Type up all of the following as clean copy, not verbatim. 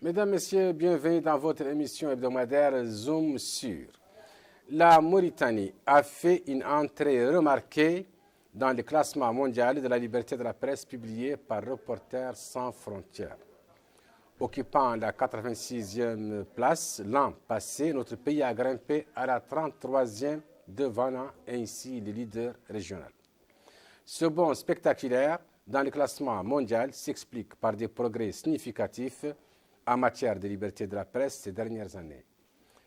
Mesdames, Messieurs, bienvenue dans votre émission hebdomadaire Zoom sur. La Mauritanie a fait une entrée remarquée dans le classement mondial de la liberté de la presse publié par Reporters sans frontières. Occupant la 86e place l'an passé, notre pays a grimpé à la 33e, devenant ainsi le leader régional. Ce bond spectaculaire dans le classement mondial s'explique par des progrès significatifs en matière de liberté de la presse ces dernières années.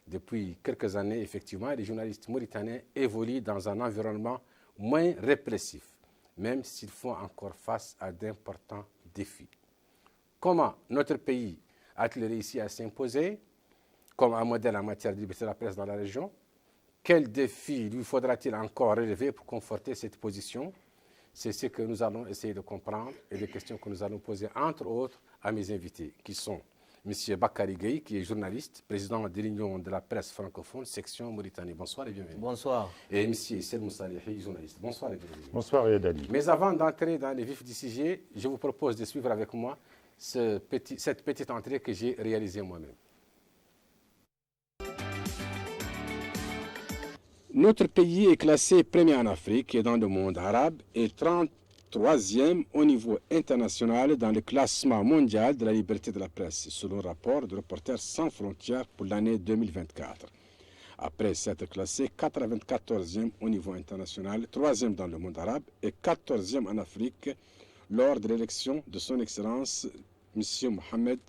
Depuis quelques années, effectivement, les journalistes mauritaniens évoluent dans un environnement moins répressif, même s'ils font encore face à d'importants défis. Comment notre pays a-t-il réussi à s'imposer comme un modèle en matière de liberté de la presse dans la région? Quels défis lui faudra-t-il encore relever pour conforter cette position? C'est ce que nous allons essayer de comprendre et les questions que nous allons poser, entre autres, à mes invités, qui sont M. Bakary Gueye, qui est journaliste, président de l'Union de la presse francophone, section Mauritanie. Bonsoir et bienvenue. Bonsoir. Et M. Selmou Salihi, journaliste. Bonsoir et bienvenue. Bonsoir Yadali. Mais avant d'entrer dans les vifs du sujet, je vous propose de suivre avec moi cette petite entrée que j'ai réalisée moi-même. Notre pays est classé premier en Afrique et dans le monde arabe et 33e au niveau international dans le classement mondial de la liberté de la presse, selon le rapport de Reporters sans frontières pour l'année 2024. Après s'être classé 94e au niveau international, 3e dans le monde arabe et 14e en Afrique lors de l'élection de son Excellence M. Mohamed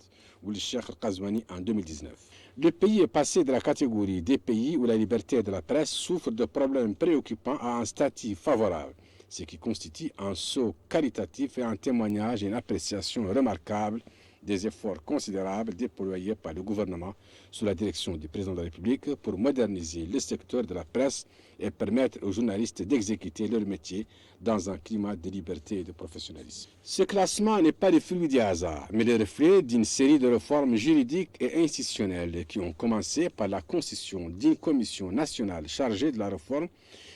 Ould Cheikh Al-Qazouani en 2019. Le pays est passé de la catégorie des pays où la liberté de la presse souffre de problèmes préoccupants à un statut favorable, ce qui constitue un saut qualitatif et un témoignage et une appréciation remarquable des efforts considérables déployés par le gouvernement sous la direction du président de la République pour moderniser le secteur de la presse et permettre aux journalistes d'exécuter leur métier dans un climat de liberté et de professionnalisme. Ce classement n'est pas le fruit du hasard, mais le reflet d'une série de réformes juridiques et institutionnelles qui ont commencé par la constitution d'une commission nationale chargée de la réforme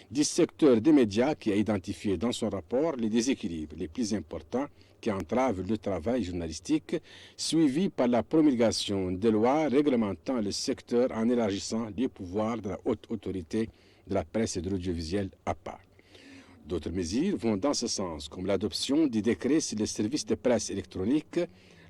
du secteur des médias qui a identifié dans son rapport les déséquilibres les plus importants qui entravent le travail journalistique, suivi par la promulgation de lois réglementant le secteur en élargissant les pouvoirs de la haute autorité de la presse et de l'audiovisuel à part. D'autres mesures vont dans ce sens, comme l'adoption du décret sur les services de presse électronique,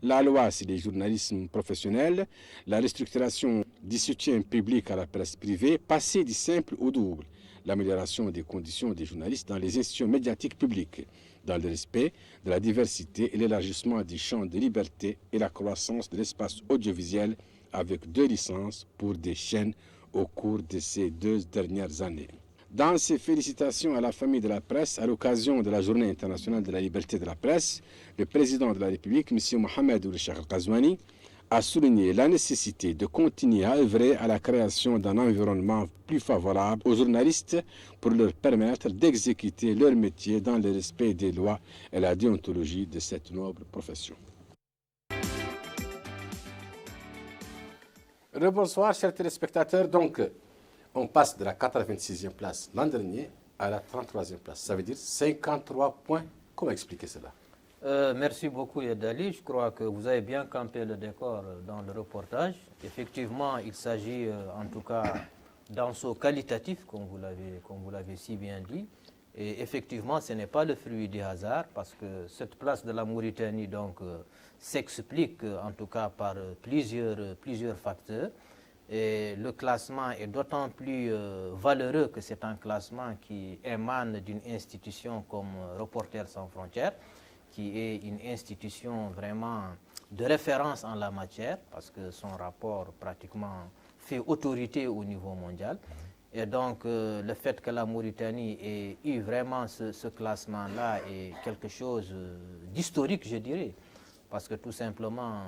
la loi sur les journalismes professionnels, la restructuration du soutien public à la presse privée, passée du simple au double, l'amélioration des conditions des journalistes dans les institutions médiatiques publiques, dans le respect de la diversité et l'élargissement du champ de liberté et la croissance de l'espace audiovisuel avec 2 licences pour des chaînes au cours de ces 2 dernières années. Dans ses félicitations à la famille de la presse, à l'occasion de la Journée internationale de la liberté de la presse, le président de la République, M. Mohamed Ould Cheikh Al-Qazouani, a souligné la nécessité de continuer à œuvrer à la création d'un environnement plus favorable aux journalistes pour leur permettre d'exécuter leur métier dans le respect des lois et la déontologie de cette noble profession. Bonsoir, chers téléspectateurs. Donc, on passe de la 86e place l'an dernier à la 33e place. Ça veut dire 53 points. Comment expliquer cela? Merci beaucoup Yadali. Je crois que vous avez bien campé le décor dans le reportage. Effectivement, il s'agit en tout cas d'un saut qualitatif, comme vous l'avez si bien dit. Et effectivement, ce n'est pas le fruit du hasard, parce que cette place de la Mauritanie s'explique en tout cas par plusieurs facteurs. Et le classement est d'autant plus valeureux que c'est un classement qui émane d'une institution comme Reporters sans frontières, qui est une institution vraiment de référence en la matière, parce que son rapport pratiquement fait autorité au niveau mondial. Et donc, le fait que la Mauritanie ait eu vraiment ce classement-là est quelque chose d'historique, je dirais, parce que tout simplement,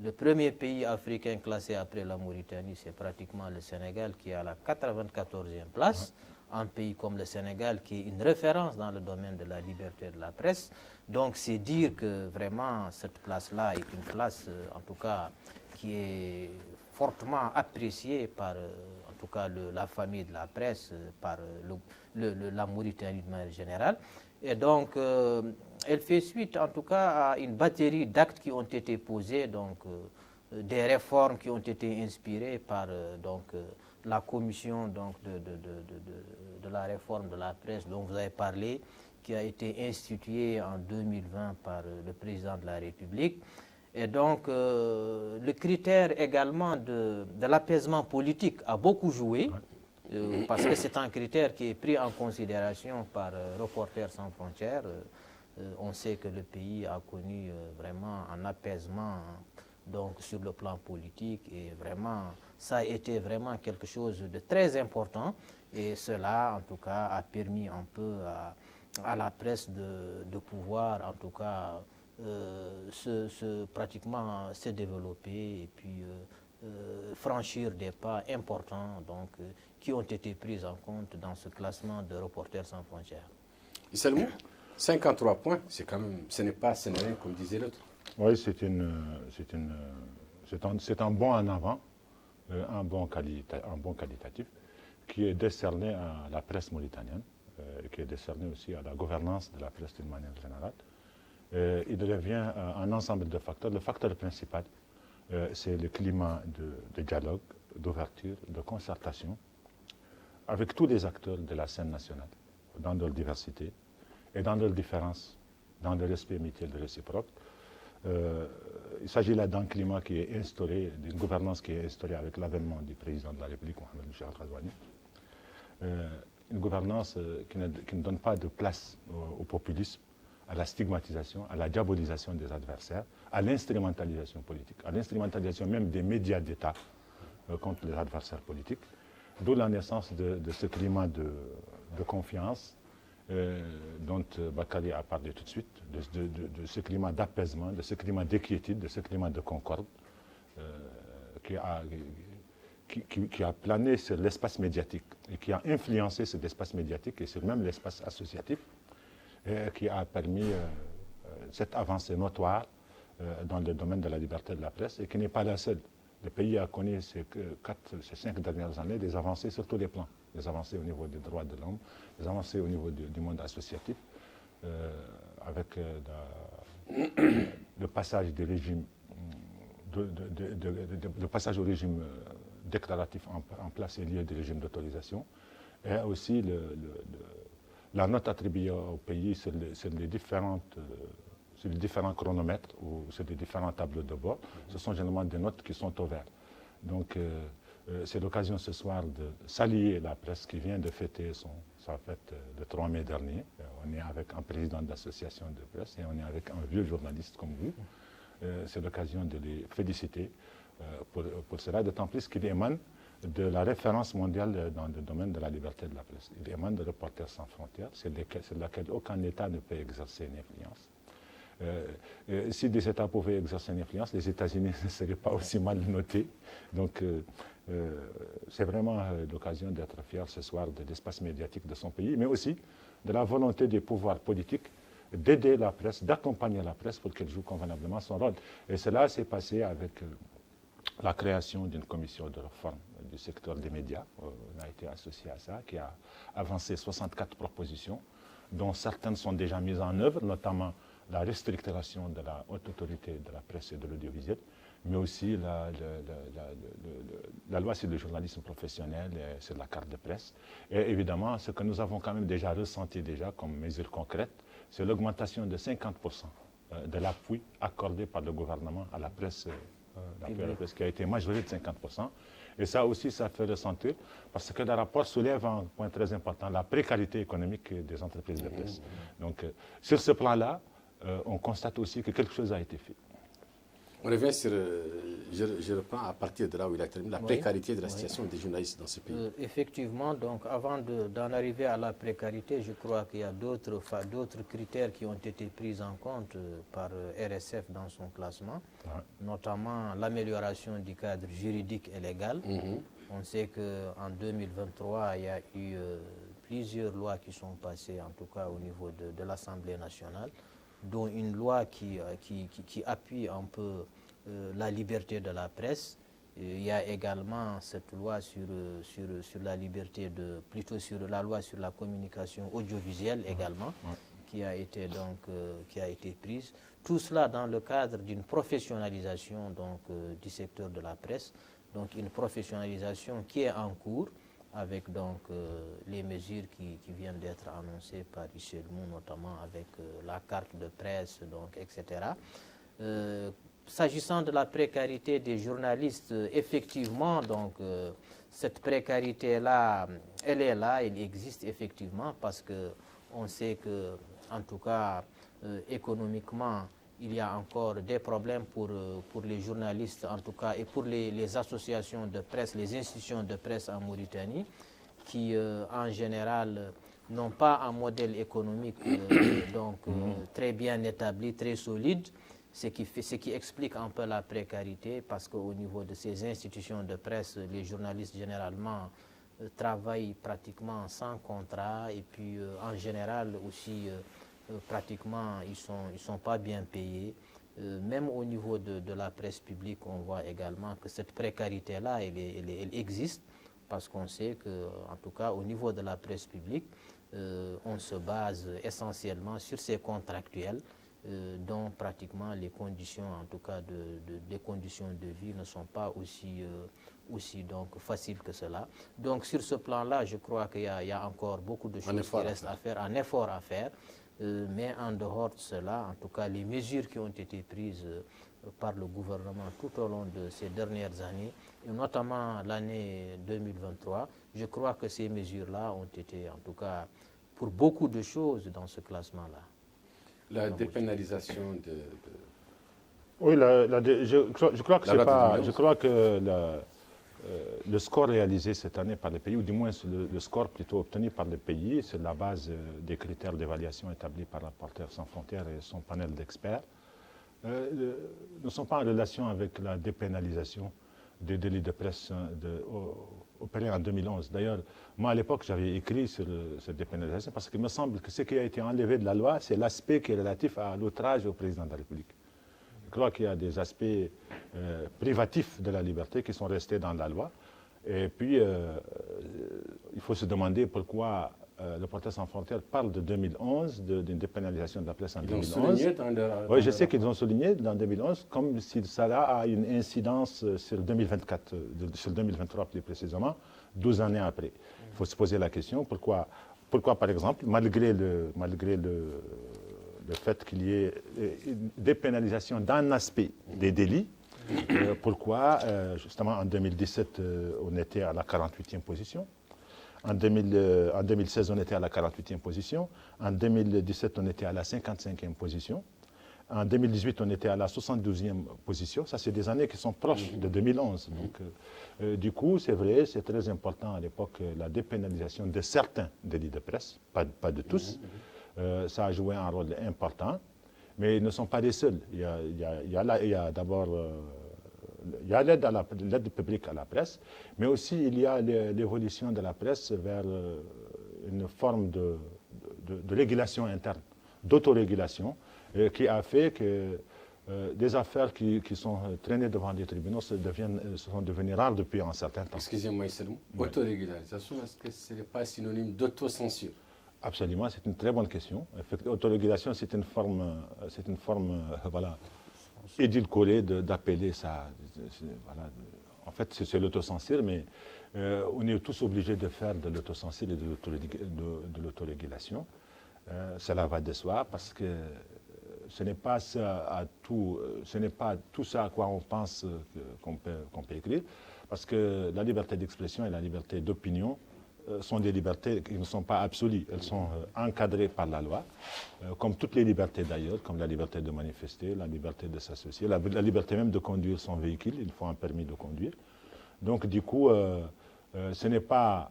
le premier pays africain classé après la Mauritanie, c'est pratiquement le Sénégal, qui est à la 94e place. Un pays comme le Sénégal qui est une référence dans le domaine de la liberté de la presse. Donc c'est dire que vraiment cette place-là est une place en tout cas qui est fortement appréciée par en tout cas la famille de la presse, par la Mauritanie de manière générale. Et donc elle fait suite en tout cas à une batterie d'actes qui ont été posés donc des réformes qui ont été inspirées par la commission de la réforme de la presse dont vous avez parlé, qui a été instituée en 2020 par le président de la République. Et donc, le critère également de l'apaisement politique a beaucoup joué, parce que c'est un critère qui est pris en considération par Reporters sans frontières. On sait que le pays a connu vraiment un apaisement donc, sur le plan politique, et vraiment, ça a été vraiment quelque chose de très important, et cela, en tout cas, a permis un peu à la presse de pouvoir, en tout cas, pratiquement se développer et puis franchir des pas importants donc, qui ont été pris en compte dans ce classement de Reporters sans frontières. Issa Elmou, 53 points, c'est quand même, ce n'est rien comme disait l'autre. Oui, c'est un bond en avant, un bon qualitatif, qui est décerné à la presse mauritanienne, qui est décerné aussi à la gouvernance de la presse d'une manière générale. Il revient à un ensemble de facteurs. Le facteur principal, c'est le climat de dialogue, d'ouverture, de concertation avec tous les acteurs de la scène nationale, dans leur diversité et dans leurs différences, dans le respect mutuel de réciproque. Il s'agit là d'un climat qui est instauré, d'une gouvernance qui est instaurée avec l'avènement du président de la République, Mohamed Michel Ghazouani. Une gouvernance qui ne donne pas de place au populisme, à la stigmatisation, à la diabolisation des adversaires, à l'instrumentalisation politique, à l'instrumentalisation même des médias d'État contre les adversaires politiques. D'où la naissance de ce climat de confiance dont Bakary a parlé tout de suite, de ce climat d'apaisement, de ce climat d'inquiétude, de ce climat de concorde qui a plané sur l'espace médiatique et qui a influencé cet espace médiatique et sur même l'espace associatif, et qui a permis cette avancée notoire dans le domaine de la liberté de la presse et qui n'est pas la seule. Le pays a connu ces 5 dernières années des avancées sur tous les plans. Des avancées au niveau des droits de l'homme, des avancées au niveau du monde associatif, avec le passage du régime, le passage au régime déclaratif en place et lié du régime d'autorisation, et aussi la note attribuée au pays sur les différents chronomètres ou sur les différents tableaux de bord. Ce sont généralement des notes qui sont au vert. Donc, c'est l'occasion ce soir de saluer la presse qui vient de fêter sa fête le 3 mai dernier. On est avec un président d'association de presse et on est avec un vieux journaliste comme vous. C'est l'occasion de les féliciter pour cela, d'autant plus qu'il émane de la référence mondiale dans le domaine de la liberté de la presse. Il émane de Reporters sans frontières, sur laquelle aucun État ne peut exercer une influence. Si des États pouvaient exercer une influence, les États-Unis ne seraient pas aussi mal notés. Donc, c'est vraiment l'occasion d'être fier ce soir de l'espace médiatique de son pays, mais aussi de la volonté des pouvoirs politiques d'aider la presse, d'accompagner la presse pour qu'elle joue convenablement son rôle. Et cela s'est passé avec la création d'une commission de réforme du secteur des médias. On a été associé à ça, qui a avancé 64 propositions, dont certaines sont déjà mises en œuvre, notamment la restructuration de la haute autorité de la presse et de l'audiovisuel, mais aussi la loi sur le journalisme professionnel et sur la carte de presse. Et évidemment, ce que nous avons quand même déjà ressenti comme mesure concrète, c'est l'augmentation de 50% de l'appui accordé par le gouvernement à la presse, qui a été majoré de 50%. Et ça aussi, ça fait ressentir, parce que le rapport soulève un point très important, la précarité économique des entreprises de presse. Donc, sur ce plan-là, on constate aussi que quelque chose a été fait. On revient sur, je reprends à partir de là où il a terminé, la précarité de la situation des journalistes dans ce pays. Effectivement, donc avant d'en arriver à la précarité, je crois qu'il y a d'autres critères qui ont été pris en compte par RSF dans son classement, notamment l'amélioration du cadre juridique et légal. On sait qu'en 2023, il y a eu plusieurs lois qui sont passées, en tout cas au niveau de l'Assemblée nationale, dont une loi qui appuie un peu la liberté de la presse. Il y a également cette loi sur la liberté plutôt sur la loi sur la communication audiovisuelle également, qui a été prise. Tout cela dans le cadre d'une professionnalisation donc, du secteur de la presse, donc une professionnalisation qui est en cours avec donc, les mesures qui viennent d'être annoncées par Richelieu, notamment avec la carte de presse, donc, etc. S'agissant de la précarité des journalistes, effectivement, donc, cette précarité-là, elle est là, elle existe effectivement, parce qu'on sait que, en tout cas, économiquement, il y a encore des problèmes pour les journalistes, en tout cas, et pour les associations de presse, les institutions de presse en Mauritanie, qui, en général, n'ont pas un modèle économique très bien établi, très solide, ce qui explique un peu la précarité, parce qu'au niveau de ces institutions de presse, les journalistes, généralement, travaillent pratiquement sans contrat, et puis, en général, aussi, pratiquement, ils sont pas bien payés. Même au niveau de la presse publique, on voit également que cette précarité-là, elle existe, parce qu'on sait que, en tout cas, au niveau de la presse publique, on se base essentiellement sur ces contractuels, dont pratiquement les conditions, en tout cas, des conditions de vie ne sont pas aussi donc, faciles que cela. Donc, sur ce plan-là, je crois qu'il y a encore beaucoup de choses qui restent à faire, un effort à faire. Mais en dehors de cela, en tout cas, les mesures qui ont été prises par le gouvernement tout au long de ces dernières années, et notamment l'année 2023, je crois que ces mesures-là ont été, en tout cas, pour beaucoup de choses dans ce classement-là. La dépénalisation Oui, je crois que c'est pas. Je crois que le score réalisé cette année par les pays, ou du moins le score plutôt obtenu par les pays, sur la base des critères d'évaluation établis par Reporters sans frontières et son panel d'experts, ne sont pas en relation avec la dépénalisation des délits de presse opérés en 2011. D'ailleurs, moi à l'époque, j'avais écrit sur cette dépénalisation parce qu'il me semble que ce qui a été enlevé de la loi, c'est l'aspect qui est relatif à l'outrage au président de la République. Je crois qu'il y a des aspects privatifs de la liberté qui sont restés dans la loi. Et puis, il faut se demander pourquoi Reporters sans frontières parle de 2011, d'une dépénalisation de la presse en 2011. Oui, je sais qu'ils ont souligné dans 2011, comme si cela a une incidence sur 2024, sur 2023 plus précisément, 12 années après. Il faut se poser la question, pourquoi par exemple, malgré le fait qu'il y ait une dépénalisation d'un aspect des délits, pourquoi, justement, en 2017, on était à la 48e position. En 2016, on était à la 48e position. En 2017, on était à la 55e position. En 2018, on était à la 72e position. Ça, c'est des années qui sont proches de 2011. Donc, du coup, c'est vrai, c'est très important à l'époque, la dépénalisation de certains délits de presse, pas de tous. Ça a joué un rôle important, mais ils ne sont pas les seuls. Il y a d'abord l'aide publique à la presse, mais aussi il y a l'évolution de la presse vers une forme de régulation interne, d'autorégulation, qui a fait que des affaires qui sont traînées devant les tribunaux sont devenues rares depuis un certain temps. Excusez-moi, autorégularisation, est-ce que ce n'est pas synonyme d'autocensure? Absolument, c'est une très bonne question. L'autorégulation, c'est une forme voilà, édulcorée d'appeler ça. Voilà. En fait, c'est l'autocensure, mais on est tous obligés de faire de l'autocensure et de l'autorégulation. Cela va de soi, parce que ce n'est pas tout ça à quoi on pense qu'on peut écrire, parce que la liberté d'expression et la liberté d'opinion sont des libertés qui ne sont pas absolues. Elles sont encadrées par la loi, comme toutes les libertés d'ailleurs, comme la liberté de manifester, la liberté de s'associer, la liberté même de conduire son véhicule. Il faut un permis de conduire. Donc du coup, ce n'est pas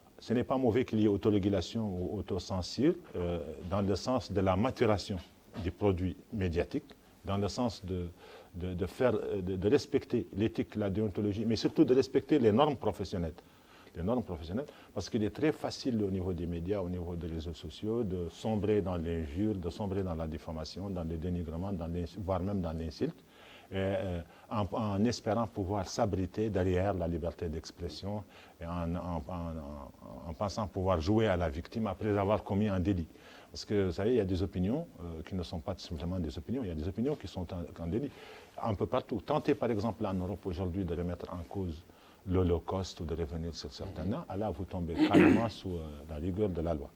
mauvais qu'il y ait autorégulation ou autocensure dans le sens de la maturation des produits médiatiques, dans le sens de respecter l'éthique, la déontologie, mais surtout de respecter les normes professionnelles. Parce qu'il est très facile au niveau des médias, au niveau des réseaux sociaux, de sombrer dans l'injure, de sombrer dans la diffamation, dans le dénigrement, voire même dans l'insulte, en espérant pouvoir s'abriter derrière la liberté d'expression et en pensant pouvoir jouer à la victime après avoir commis un délit. Parce que, vous savez, il y a des opinions qui ne sont pas simplement des opinions, il y a des opinions qui sont en délit. Un peu partout. Tentez, par exemple, en Europe aujourd'hui de remettre en cause l'Holocauste ou de revenir sur certains noms, là, vous tombez carrément sous la rigueur de la loi.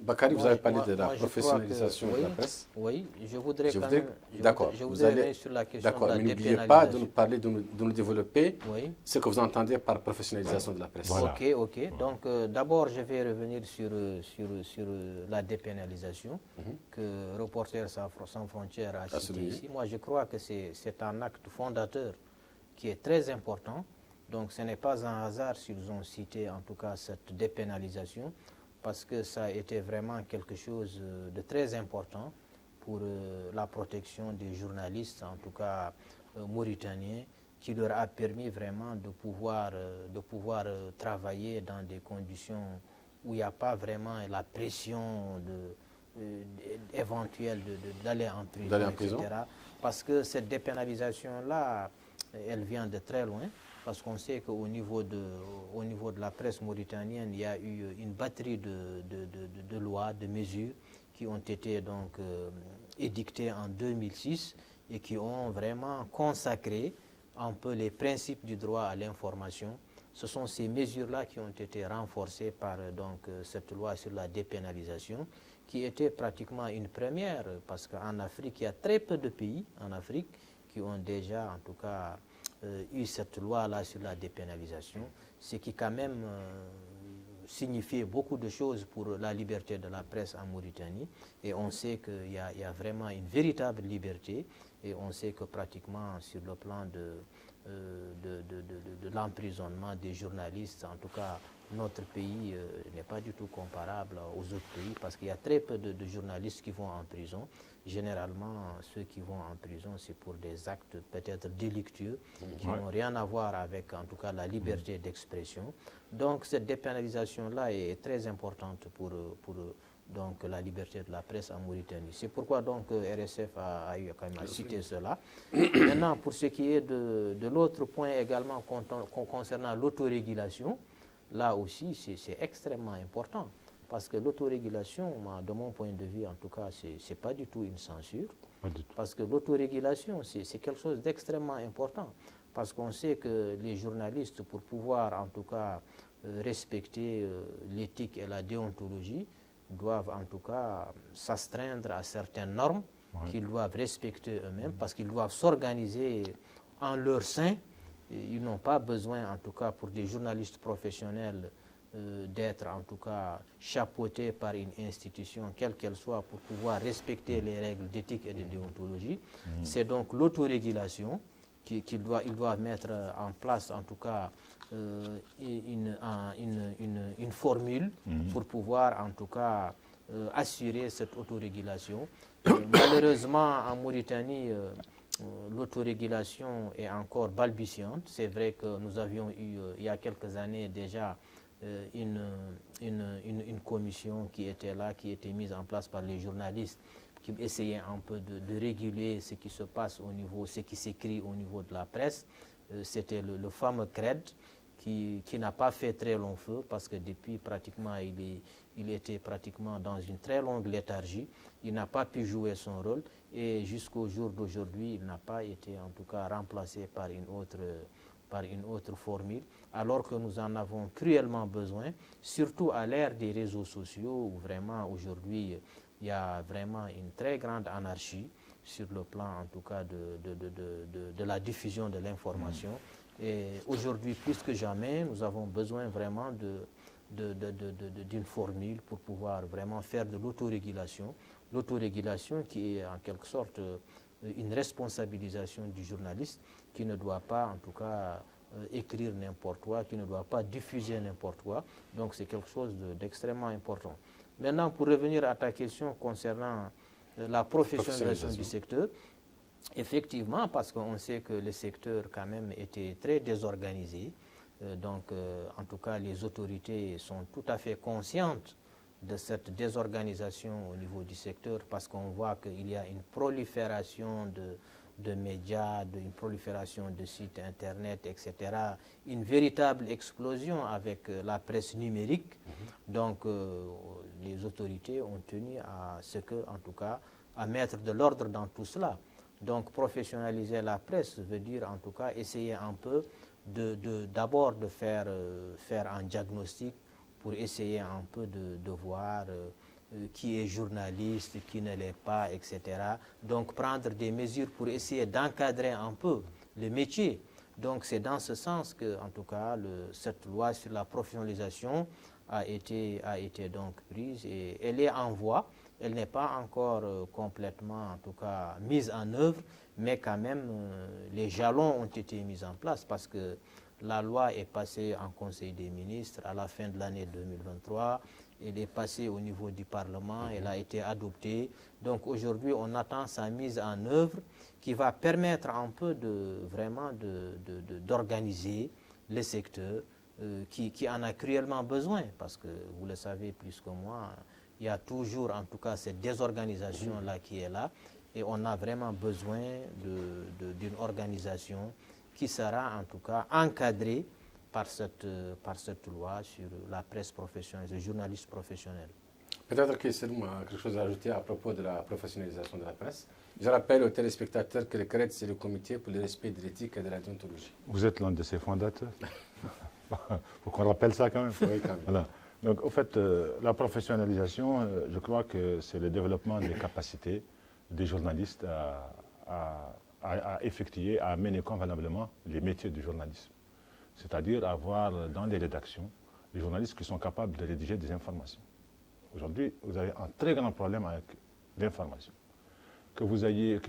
Bakary, vous avez parlé de la professionnalisation de la presse. Oui, je voudrais quand même... D'accord, vous allez sur la question de la mais n'oubliez pas de nous parler, de nous développer ce que vous entendez par professionnalisation de la presse. Voilà. Ok. Donc, d'abord, je vais revenir sur la dépénalisation que Reporters sans frontières a cité ici. Moi, je crois que c'est un acte fondateur qui est très important. Donc, ce n'est pas un hasard s'ils ont cité, en tout cas, cette dépénalisation, parce que ça a été vraiment quelque chose de très important pour la protection des journalistes, en tout cas mauritaniens, qui leur a permis vraiment de pouvoir travailler dans des conditions où il n'y a pas vraiment la pression éventuelle d'aller en prison, etc. Parce que cette dépénalisation-là, elle vient de très loin. Parce qu'on sait qu'au niveau de la presse mauritanienne, il y a eu une batterie de lois, de mesures qui ont été donc édictées en 2006 et qui ont vraiment consacré un peu les principes du droit à l'information. Ce sont ces mesures-là qui ont été renforcées par donc, cette loi sur la dépénalisation, qui était pratiquement une première, parce qu'en Afrique, il y a très peu de pays en Afrique qui ont déjà, en tout cas, eu cette loi-là sur la dépénalisation, ce qui quand même signifiait beaucoup de choses pour la liberté de la presse en Mauritanie. Et on sait qu'il y a vraiment une véritable liberté, et on sait que pratiquement sur le plan de l'emprisonnement des journalistes, en tout cas, notre pays n'est pas du tout comparable aux autres pays, parce qu'il y a très peu de journalistes qui vont en prison. Généralement, ceux qui vont en prison, c'est pour des actes peut-être délictueux, qui n'ont rien à voir avec, en tout cas, la liberté d'expression. Donc, cette dépénalisation-là est très importante pour donc, la liberté de la presse en Mauritanie. C'est pourquoi donc, RSF a eu quand même à citer cela. Maintenant, pour ce qui est de l'autre point également concernant l'autorégulation, là aussi, c'est extrêmement important. Parce que l'autorégulation, de mon point de vue, en tout cas, ce n'est pas du tout une censure. Parce que l'autorégulation, c'est quelque chose d'extrêmement important. Parce qu'on sait que les journalistes, pour pouvoir, en tout cas, respecter l'éthique et la déontologie, doivent, en tout cas, s'astreindre à certaines normes qu'ils doivent respecter eux-mêmes, parce qu'ils doivent s'organiser en leur sein. Ils n'ont pas besoin, en tout cas, pour des journalistes professionnels, d'être en tout cas chapeauté par une institution, quelle qu'elle soit, pour pouvoir respecter les règles d'éthique et de déontologie. C'est donc l'autorégulation qu'ils doivent mettre en place, en tout cas, une formule pour pouvoir, en tout cas, assurer cette autorégulation. Malheureusement, en Mauritanie, l'autorégulation est encore balbutiante. C'est vrai que nous avions eu, il y a quelques années déjà, une commission qui était là, qui était mise en place par les journalistes, qui essayait un peu de réguler ce qui se passe au niveau, ce qui s'écrit au niveau de la presse. C'était le fameux CRED qui n'a pas fait très long feu, parce que depuis pratiquement, il était pratiquement dans une très longue léthargie. Il n'a pas pu jouer son rôle, et jusqu'au jour d'aujourd'hui, il n'a pas été en tout cas remplacé par une autre formule, alors que nous en avons cruellement besoin, surtout à l'ère des réseaux sociaux, où vraiment aujourd'hui il y a vraiment une très grande anarchie sur le plan en tout cas de la diffusion de l'information. Et aujourd'hui, plus que jamais, nous avons besoin vraiment d'une formule pour pouvoir vraiment faire de l'autorégulation. L'autorégulation qui est en quelque sorte une responsabilisation du journaliste, qui ne doit pas en tout cas écrire n'importe quoi, qui ne doit pas diffuser n'importe quoi. Donc c'est quelque chose d'extrêmement important. Maintenant, pour revenir à ta question concernant la professionnalisation du secteur, effectivement, parce qu'on sait que le secteur quand même était très désorganisé, donc en tout cas les autorités sont tout à fait conscientes de cette désorganisation au niveau du secteur, parce qu'on voit qu'il y a une prolifération de médias, une prolifération de sites internet, etc. Une véritable explosion avec la presse numérique. Donc les autorités ont tenu à ce que, en tout cas, à mettre de l'ordre dans tout cela. Donc professionnaliser la presse veut dire en tout cas essayer un peu d'abord de faire un diagnostic pour essayer un peu de voir qui est journaliste, qui ne l'est pas, etc. Donc prendre des mesures pour essayer d'encadrer un peu le métier. Donc c'est dans ce sens que, en tout cas, cette loi sur la professionnalisation a été donc prise et elle est en voie. Elle n'est pas encore complètement, en tout cas, mise en œuvre, mais quand même, les jalons ont été mis en place parce que la loi est passée en Conseil des ministres à la fin de l'année 2023. Elle est passée au niveau du Parlement, elle a été adoptée. Donc aujourd'hui, on attend sa mise en œuvre qui va permettre un peu d'organiser le secteur qui en a cruellement besoin parce que, vous le savez plus que moi, il y a toujours, en tout cas, cette désorganisation-là qui est là. Et on a vraiment besoin d'une organisation qui sera, en tout cas, encadrée par cette loi sur la presse professionnelle, le journaliste professionnel. Peut-être que c'est quelque chose à ajouter à propos de la professionnalisation de la presse. Je rappelle aux téléspectateurs que le CRED, c'est le Comité pour le respect de l'éthique et de la déontologie. Vous êtes l'un de ses fondateurs. Il faut qu'on rappelle ça quand même. Oui, quand même. Voilà. Donc, au fait, la professionnalisation, je crois que c'est le développement des capacités des journalistes à effectuer, à mener convenablement les métiers du journalisme. C'est-à-dire avoir dans les rédactions des journalistes qui sont capables de rédiger des informations. Aujourd'hui, vous avez un très grand problème avec l'information. Que vous allez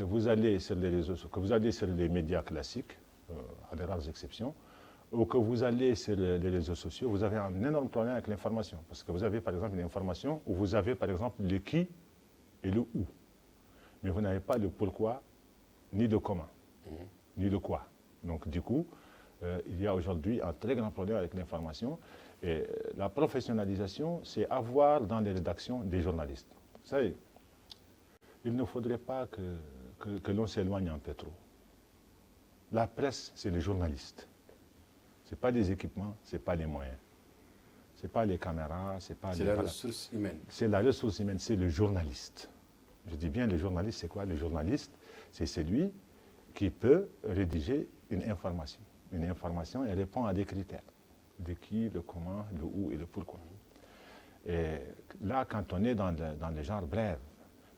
sur les réseaux, que vous allez sur les médias classiques, à des rares exceptions, ou que vous allez sur les réseaux sociaux, vous avez un énorme problème avec l'information. Parce que vous avez par exemple une information où vous avez par exemple le qui et le où. Mais vous n'avez pas le pourquoi, ni le comment, ni le quoi. Donc du coup, il y a aujourd'hui un très grand problème avec l'information. Et la professionnalisation, c'est avoir dans les rédactions des journalistes. Vous savez, il ne faudrait pas que l'on s'éloigne un peu trop. La presse, c'est les journalistes. Ce n'est pas les équipements, ce n'est pas les moyens. Ce n'est pas les caméras, c'est pas la ressource humaine. C'est la ressource humaine, c'est le journaliste. Je dis bien le journaliste, c'est quoi? Le journaliste, c'est celui qui peut rédiger une information. Une information, elle répond à des critères. De qui, le comment, le où et le pourquoi. Et là, quand on est dans le genre bref,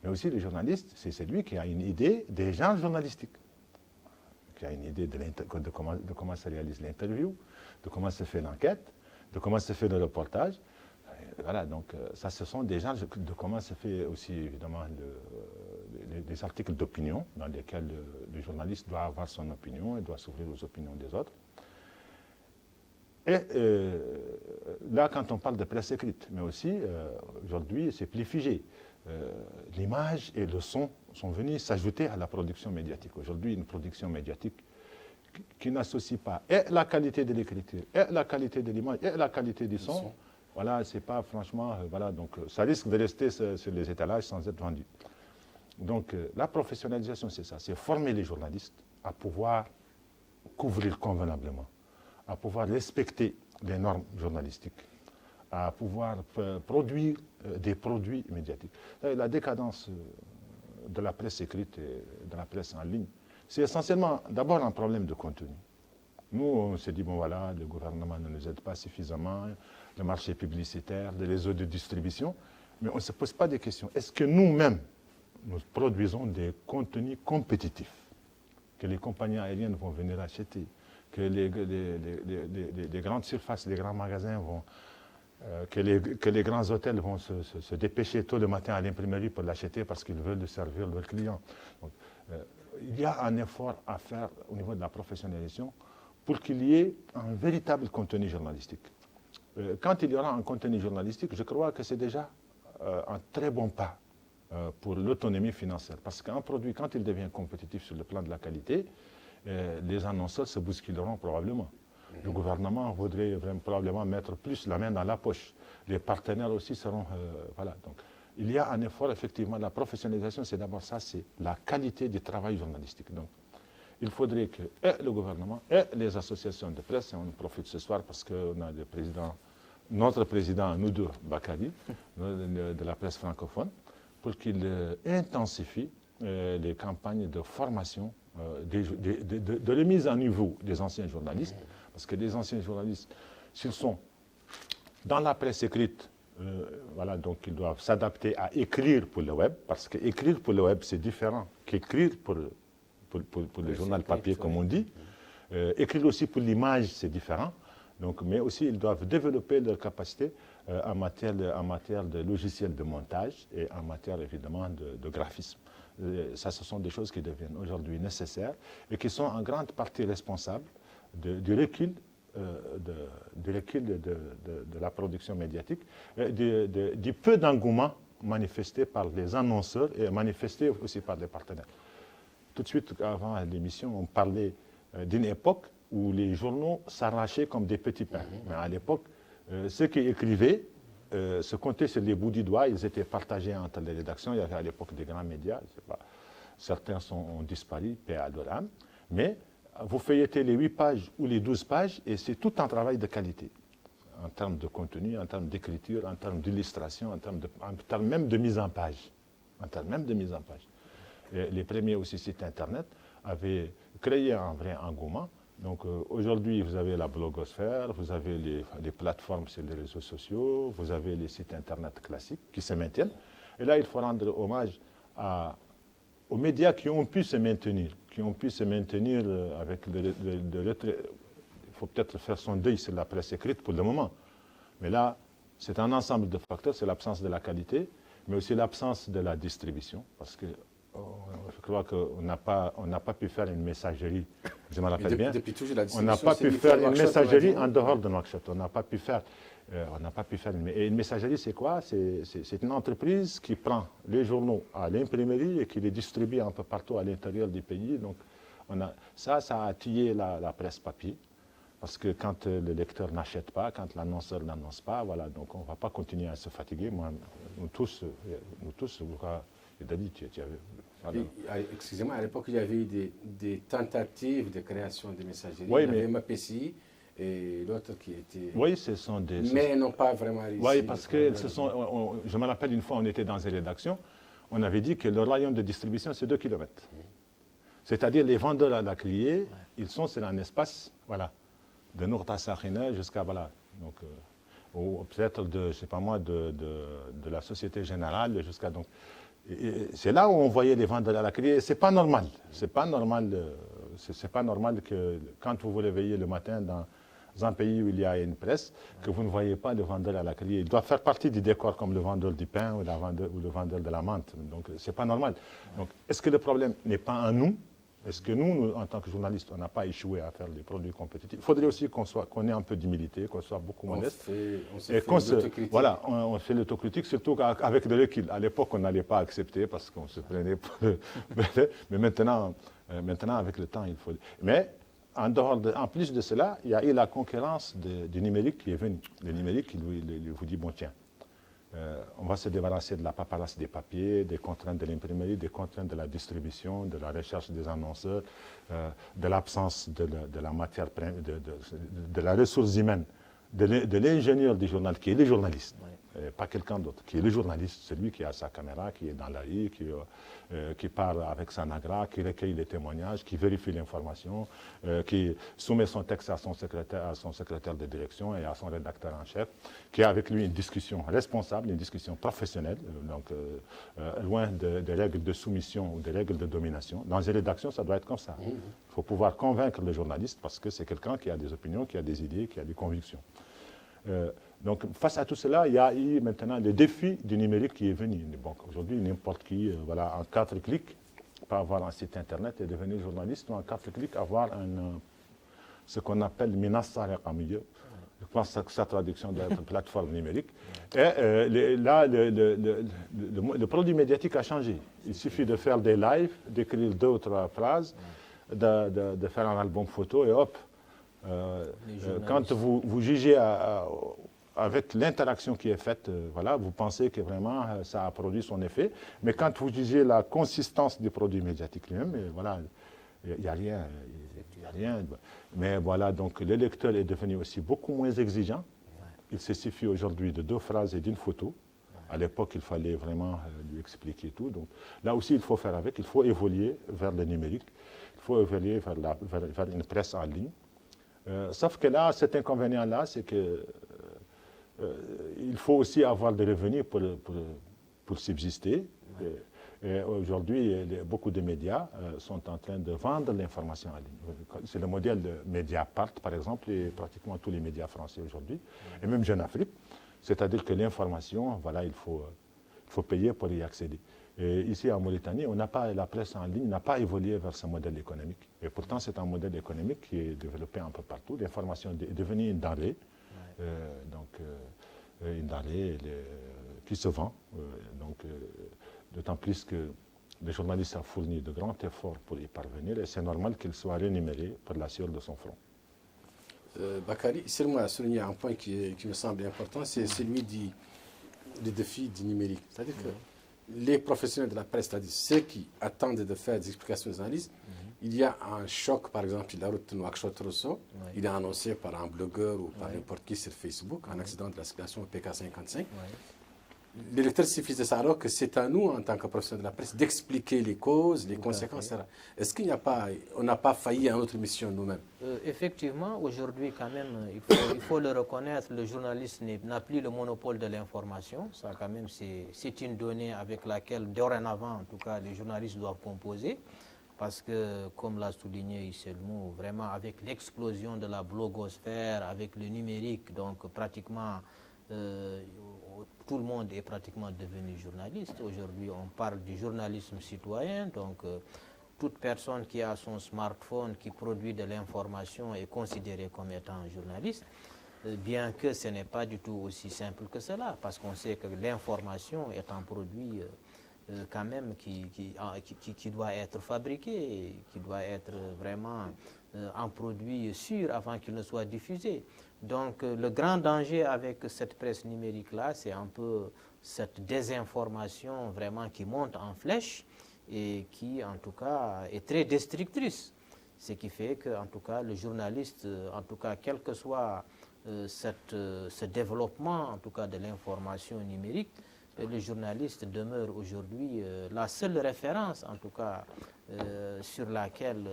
mais aussi le journaliste, c'est celui qui a une idée des genres journalistiques. Qui a une idée de comment se réalise l'interview, de comment se fait l'enquête, de comment se fait le reportage. Et voilà, donc ça, ce sont des genres de comment se fait aussi, évidemment, des articles d'opinion dans lesquels le journaliste doit avoir son opinion et doit s'ouvrir aux opinions des autres. Et là, quand on parle de presse écrite, mais aussi, aujourd'hui, c'est plus figé. L'image et le son sont venus s'ajouter à la production médiatique. Aujourd'hui, une production médiatique qui n'associe pas et la qualité de l'écriture, et la qualité de l'image, et la qualité du son, voilà, c'est pas franchement, voilà, donc ça risque de rester sur les étalages sans être vendu. Donc, la professionnalisation, c'est ça, c'est former les journalistes à pouvoir couvrir convenablement, à pouvoir respecter les normes journalistiques, à pouvoir produire des produits médiatiques. La décadence de la presse écrite et de la presse en ligne, c'est essentiellement d'abord un problème de contenu. Nous, on s'est dit, bon voilà, le gouvernement ne nous aide pas suffisamment, le marché publicitaire, les réseaux de distribution, mais on ne se pose pas des questions. Est-ce que nous-mêmes, nous produisons des contenus compétitifs que les compagnies aériennes vont venir acheter, que les grandes surfaces, les grands magasins vont, que les grands hôtels vont se dépêcher tôt le matin à l'imprimerie pour l'acheter parce qu'ils veulent servir leurs clients. Donc, il y a un effort à faire au niveau de la professionnalisation pour qu'il y ait un véritable contenu journalistique. Quand il y aura un contenu journalistique, je crois que c'est déjà un très bon pas pour l'autonomie financière. Parce qu'un produit, quand il devient compétitif sur le plan de la qualité, les annonceurs se bousculeront probablement. Le gouvernement voudrait probablement mettre plus la main dans la poche. Les partenaires aussi seront... voilà. Donc, il y a un effort, effectivement, la professionnalisation, c'est d'abord ça, c'est la qualité du travail journalistique. Donc, il faudrait que et le gouvernement et les associations de presse, et on en profite ce soir parce qu'on a le président, notre président, nous deux, Bakary, de la presse francophone, pour qu'il intensifie les campagnes de formation, de remise à niveau des anciens journalistes, parce que les anciens journalistes, s'ils sont dans la presse écrite, voilà, donc ils doivent s'adapter à écrire pour le web, parce qu'écrire pour le web, c'est différent qu'écrire pour le journal papier, comme on dit. Écrire aussi pour l'image, c'est différent. Donc, mais aussi, ils doivent développer leurs capacités en matière de logiciels de montage et en matière, évidemment, de graphisme. Ça, ce sont des choses qui deviennent aujourd'hui nécessaires et qui sont en grande partie responsables du recul de la production médiatique, du peu d'engouement manifesté par les annonceurs et manifesté aussi par les partenaires. Tout de suite, avant l'émission, on parlait d'une époque où les journaux s'arrachaient comme des petits pains. Mais à l'époque, ceux qui écrivaient se comptaient sur les bouts du doigt, ils étaient partagés entre les rédactions. Il y avait à l'époque des grands médias, je sais pas, certains ont disparu, paix à leur âme, mais vous feuilletez les 8 pages ou les 12 pages et c'est tout un travail de qualité, en termes de contenu, en termes d'écriture, en termes d'illustration, en termes même de mise en page. Et les premiers aussi sites Internet avaient créé un vrai engouement. Donc aujourd'hui, vous avez la blogosphère, vous avez les plateformes sur les réseaux sociaux, vous avez les sites Internet classiques qui se maintiennent. Et là, il faut rendre hommage aux médias qui ont pu se maintenir, avec le retrait. Il faut peut-être faire son deuil sur la presse écrite pour le moment. Mais là, c'est un ensemble de facteurs, c'est l'absence de la qualité, mais aussi l'absence de la distribution, parce que je crois qu'on n'a pas pu faire une messagerie, je me rappelle bien, on n'a pas pu faire une messagerie en dehors de Nouakchott, on n'a pas pu faire et une messagerie, c'est quoi? C'est une entreprise qui prend les journaux à l'imprimerie et qui les distribue un peu partout à l'intérieur du pays. Donc, ça a tué la presse papier. Parce que quand le lecteur n'achète pas, quand l'annonceur n'annonce pas, voilà, donc on ne va pas continuer à se fatiguer. Nous tous, Dadi, excusez-moi, à l'époque, il y avait des tentatives de création de messageries. Oui, il y avait MAPCI et l'autre qui était... Oui, ce sont des... Mais n'ont pas vraiment réussi. Oui, parce que je me rappelle une fois, on était dans une rédaction, on avait dit que le rayon de distribution, c'est 2 km. C'est-à-dire les vendeurs à la criée, ils sont sur un espace, voilà, de Nourta Sakhina jusqu'à, voilà, donc, ou peut-être de, je sais pas moi, de la Société Générale jusqu'à, donc, c'est là où on voyait les vendeurs à la criée. C'est pas normal. C'est pas normal que quand vous vous réveillez le matin dans un pays où il y a une presse, que vous ne voyez pas le vendeur à la criée. Il doit faire partie du décor comme le vendeur du pain ou le vendeur de la menthe. Donc c'est pas normal. Donc est-ce que le problème n'est pas en nous? Est-ce que nous, en tant que journalistes, on n'a pas échoué à faire des produits compétitifs? Il faudrait aussi qu'on ait un peu d'humilité, qu'on soit beaucoup modeste. On fait l'autocritique, surtout avec le recul. À l'époque, on n'allait pas accepter parce qu'on se prenait pour... Mais maintenant, avec le temps, il faut... Mais en plus de cela, il y a eu la concurrence du numérique qui est venue. Le numérique, il vous dit, bon tiens, on va se débarrasser de la paperasse des papiers, des contraintes de l'imprimerie, des contraintes de la distribution, de la recherche des annonceurs, de l'absence de la matière, de la ressource humaine, de l'ingénieur du journal, qui est le journaliste, pas quelqu'un d'autre, qui est le journaliste, celui qui a sa caméra, qui est dans la rue, qui parle avec sa nagra, qui recueille les témoignages, qui vérifie l'information, qui soumet son texte à son secrétaire de direction et à son rédacteur en chef, qui a avec lui une discussion responsable, une discussion professionnelle, donc loin des règles de soumission ou des règles de domination. Dans les rédactions, ça doit être comme ça. Il faut pouvoir convaincre le journaliste parce que c'est quelqu'un qui a des opinions, qui a des idées, qui a des convictions. Donc, face à tout cela, il y a eu maintenant le défi du numérique qui est venu. Bon, aujourd'hui, n'importe qui, voilà, en 4 clics, peut avoir un site internet et devenir journaliste, ou en 4 clics, avoir ce qu'on appelle Minassa Raqamiyya. Je pense que sa traduction doit être plateforme numérique. Et là, le produit médiatique a changé. Il suffit de faire des lives, d'écrire 2 ou 3 phrases, de faire un album photo et hop, Quand vous jugez avec l'interaction qui est faite, voilà, vous pensez que vraiment ça a produit son effet. Mais quand vous jugez la consistance du produit médiatique lui-même, voilà, il n'y a rien. Il y a rien. Mais voilà, donc le lecteur est devenu aussi beaucoup moins exigeant. Il se suffit aujourd'hui de 2 phrases et d'une photo. À l'époque, il fallait vraiment lui expliquer tout. Donc là aussi, il faut faire avec. Il faut évoluer vers le numérique. Il faut évoluer vers une presse en ligne. Sauf que là, cet inconvénient-là, c'est que il faut aussi avoir des revenus pour subsister. Aujourd'hui, beaucoup de médias sont en train de vendre l'information en ligne. C'est le modèle de Mediapart, par exemple, et pratiquement tous les médias français aujourd'hui, et même Jeune Afrique. C'est-à-dire que l'information, voilà, il faut payer pour y accéder. Et ici, en Mauritanie, la presse en ligne n'a pas évolué vers ce modèle économique. Et pourtant, c'est un modèle économique qui est développé un peu partout. L'information est devenue une denrée. Une denrée qui se vend. D'autant plus que le journaliste a fourni de grands efforts pour y parvenir et c'est normal qu'il soit rémunéré pour la sueur de son front. Bakary, Selma a souligné un point qui me semble important, c'est celui du défi du numérique. C'est-à-dire que les professionnels de la presse, c'est-à-dire ceux qui attendent de faire des explications des analyses, il y a un choc, par exemple, la route Nouakchott-Rosso, il est annoncé par un blogueur ou par n'importe qui sur Facebook, un accident de la circulation PK55. Les lecteurs suffisent de savoir que c'est à nous, en tant que professionnels de la presse, d'expliquer les causes, les conséquences, etc. Est-ce qu'il n'y a pas, on n'a pas failli à notre mission nous-mêmes? Effectivement, aujourd'hui, quand même, il faut le reconnaître, le journaliste n'a plus le monopole de l'information. Ça, quand même, c'est une donnée avec laquelle, dorénavant, en tout cas, les journalistes doivent composer. Parce que, comme l'a souligné Isselmou, vraiment, avec l'explosion de la blogosphère, avec le numérique, donc pratiquement, tout le monde est pratiquement devenu journaliste. Aujourd'hui, on parle du journalisme citoyen, donc toute personne qui a son smartphone, qui produit de l'information est considérée comme étant un journaliste, bien que ce n'est pas du tout aussi simple que cela, parce qu'on sait que l'information est un produit quand même qui doit être fabriqué, qui doit être vraiment un produit sûr avant qu'il ne soit diffusé. Donc le grand danger avec cette presse numérique-là, c'est un peu cette désinformation vraiment qui monte en flèche et qui, en tout cas, est très destructrice. Ce qui fait que, en tout cas, le journaliste, en tout cas, quel que soit ce développement, en tout cas, de l'information numérique, le journaliste demeure aujourd'hui la seule référence, en tout cas, sur laquelle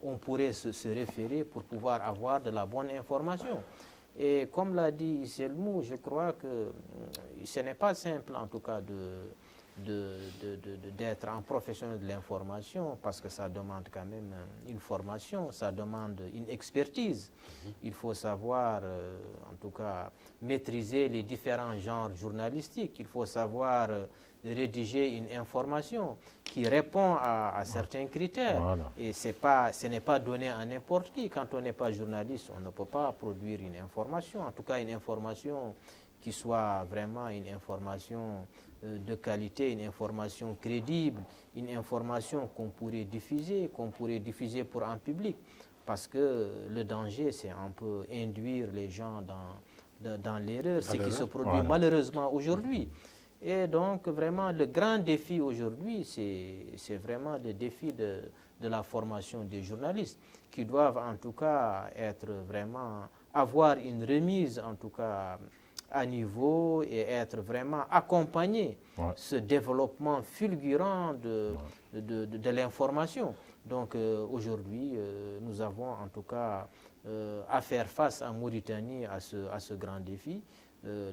on pourrait se référer pour pouvoir avoir de la bonne information. Et comme l'a dit Isselmou, je crois que ce n'est pas simple, en tout cas, d'être un professionnel de l'information, parce que ça demande quand même une formation, ça demande une expertise. Il faut savoir, en tout cas, maîtriser les différents genres journalistiques. Il faut savoir rédiger une information qui répond à certains critères. Voilà. Et ce n'est pas donné à n'importe qui. Quand on n'est pas journaliste, on ne peut pas produire une information, en tout cas une information qui soit vraiment une information de qualité, une information crédible, une information qu'on pourrait diffuser pour un public. Parce que le danger, c'est un peu induire les gens dans l'erreur, ce qui se produit malheureusement aujourd'hui. Et donc, vraiment, le grand défi aujourd'hui, c'est vraiment le défi de la formation des journalistes, qui doivent en tout cas être vraiment, avoir une remise en tout cas à niveau et être vraiment accompagner ce développement fulgurant de l'information. Donc aujourd'hui, nous avons en tout cas à faire face en Mauritanie à ce grand défi.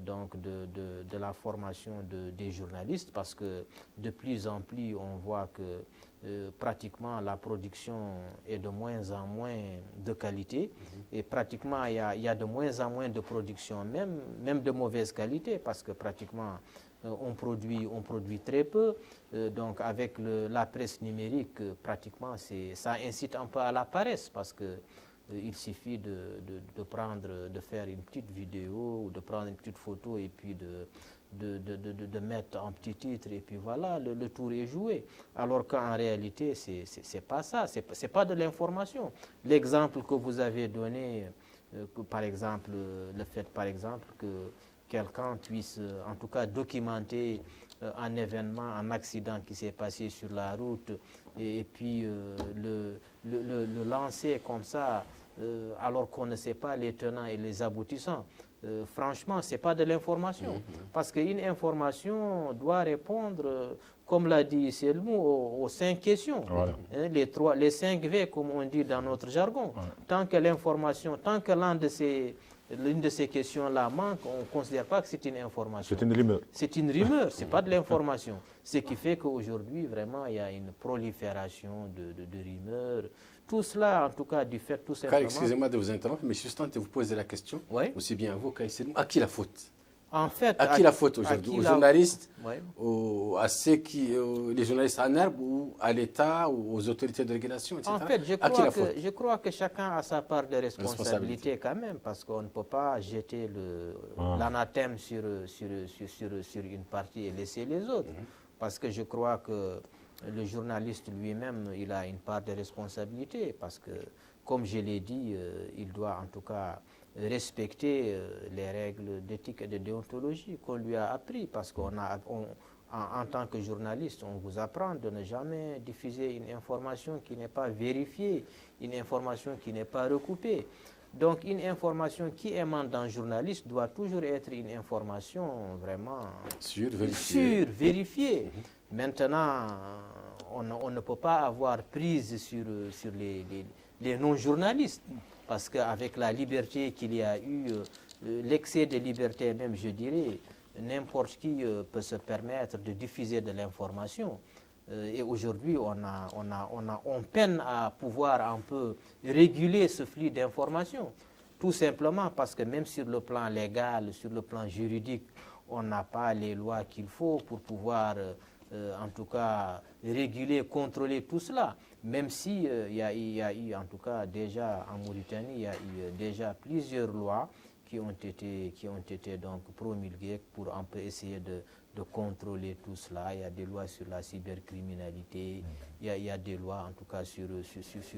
Donc de la formation des journalistes, parce que de plus en plus on voit que pratiquement la production est de moins en moins de qualité et pratiquement il y a de moins en moins de production même de mauvaise qualité, parce que pratiquement on produit très peu. Donc avec la presse numérique, pratiquement ça incite un peu à la paresse, parce que il suffit de faire une petite vidéo ou de prendre une petite photo et puis de mettre un petit titre et puis voilà, le tour est joué. Alors qu'en réalité, c'est pas ça, c'est pas de l'information. L'exemple que vous avez donné, par exemple, le fait par exemple que quelqu'un puisse en tout cas documenter un événement, un accident qui s'est passé sur la route et puis le lancer comme ça alors qu'on ne sait pas les tenants et les aboutissants. Franchement, ce n'est pas de l'information. Parce qu'une information doit répondre, comme l'a dit Selmou, aux 5 questions. Voilà. Les 5 V, comme on dit dans notre jargon. Tant que l'information, tant que l'une de ces questions-là manque, on ne considère pas que c'est une information. C'est une rumeur. C'est une rumeur, ce n'est pas de l'information. Ce qui fait qu'aujourd'hui, vraiment, il y a une prolifération de rumeurs. Tout cela, en tout cas, du fait tout simplement... Excusez-moi de vous interrompre, mais juste de vous poser la question, aussi bien à vous qu'à Selmou, à qui la faute? En fait, à qui la faute aujourd'hui? Aux journalistes, à ceux les journalistes en herbe, ou à l'État, ou aux autorités de régulation, etc. En fait, je crois que chacun a sa part de responsabilité quand même, parce qu'on ne peut pas jeter l'anathème sur une partie et laisser les autres. Parce que je crois que le journaliste lui-même, il a une part de responsabilité, parce que, comme je l'ai dit, il doit en tout cas respecter les règles d'éthique et de déontologie qu'on lui a appris, parce qu'en tant que journaliste, on vous apprend de ne jamais diffuser une information qui n'est pas vérifiée, une information qui n'est pas recoupée. Donc une information qui émane d'un journaliste doit toujours être une information vraiment sûre, vérifiée. Maintenant, on ne peut pas avoir prise sur les non-journalistes, parce qu'avec la liberté qu'il y a eu, l'excès de liberté même, je dirais, n'importe qui peut se permettre de diffuser de l'information. Et aujourd'hui, on peine à pouvoir un peu réguler ce flux d'informations. Tout simplement parce que même sur le plan légal, sur le plan juridique, on n'a pas les lois qu'il faut pour pouvoir, en tout cas, réguler, contrôler tout cela. Même si il y a eu, en tout cas, déjà en Mauritanie, il y a eu déjà plusieurs lois qui ont été donc promulguées pour un peu essayer de contrôler tout cela. Il y a des lois sur la cybercriminalité, il y a des lois en tout cas sur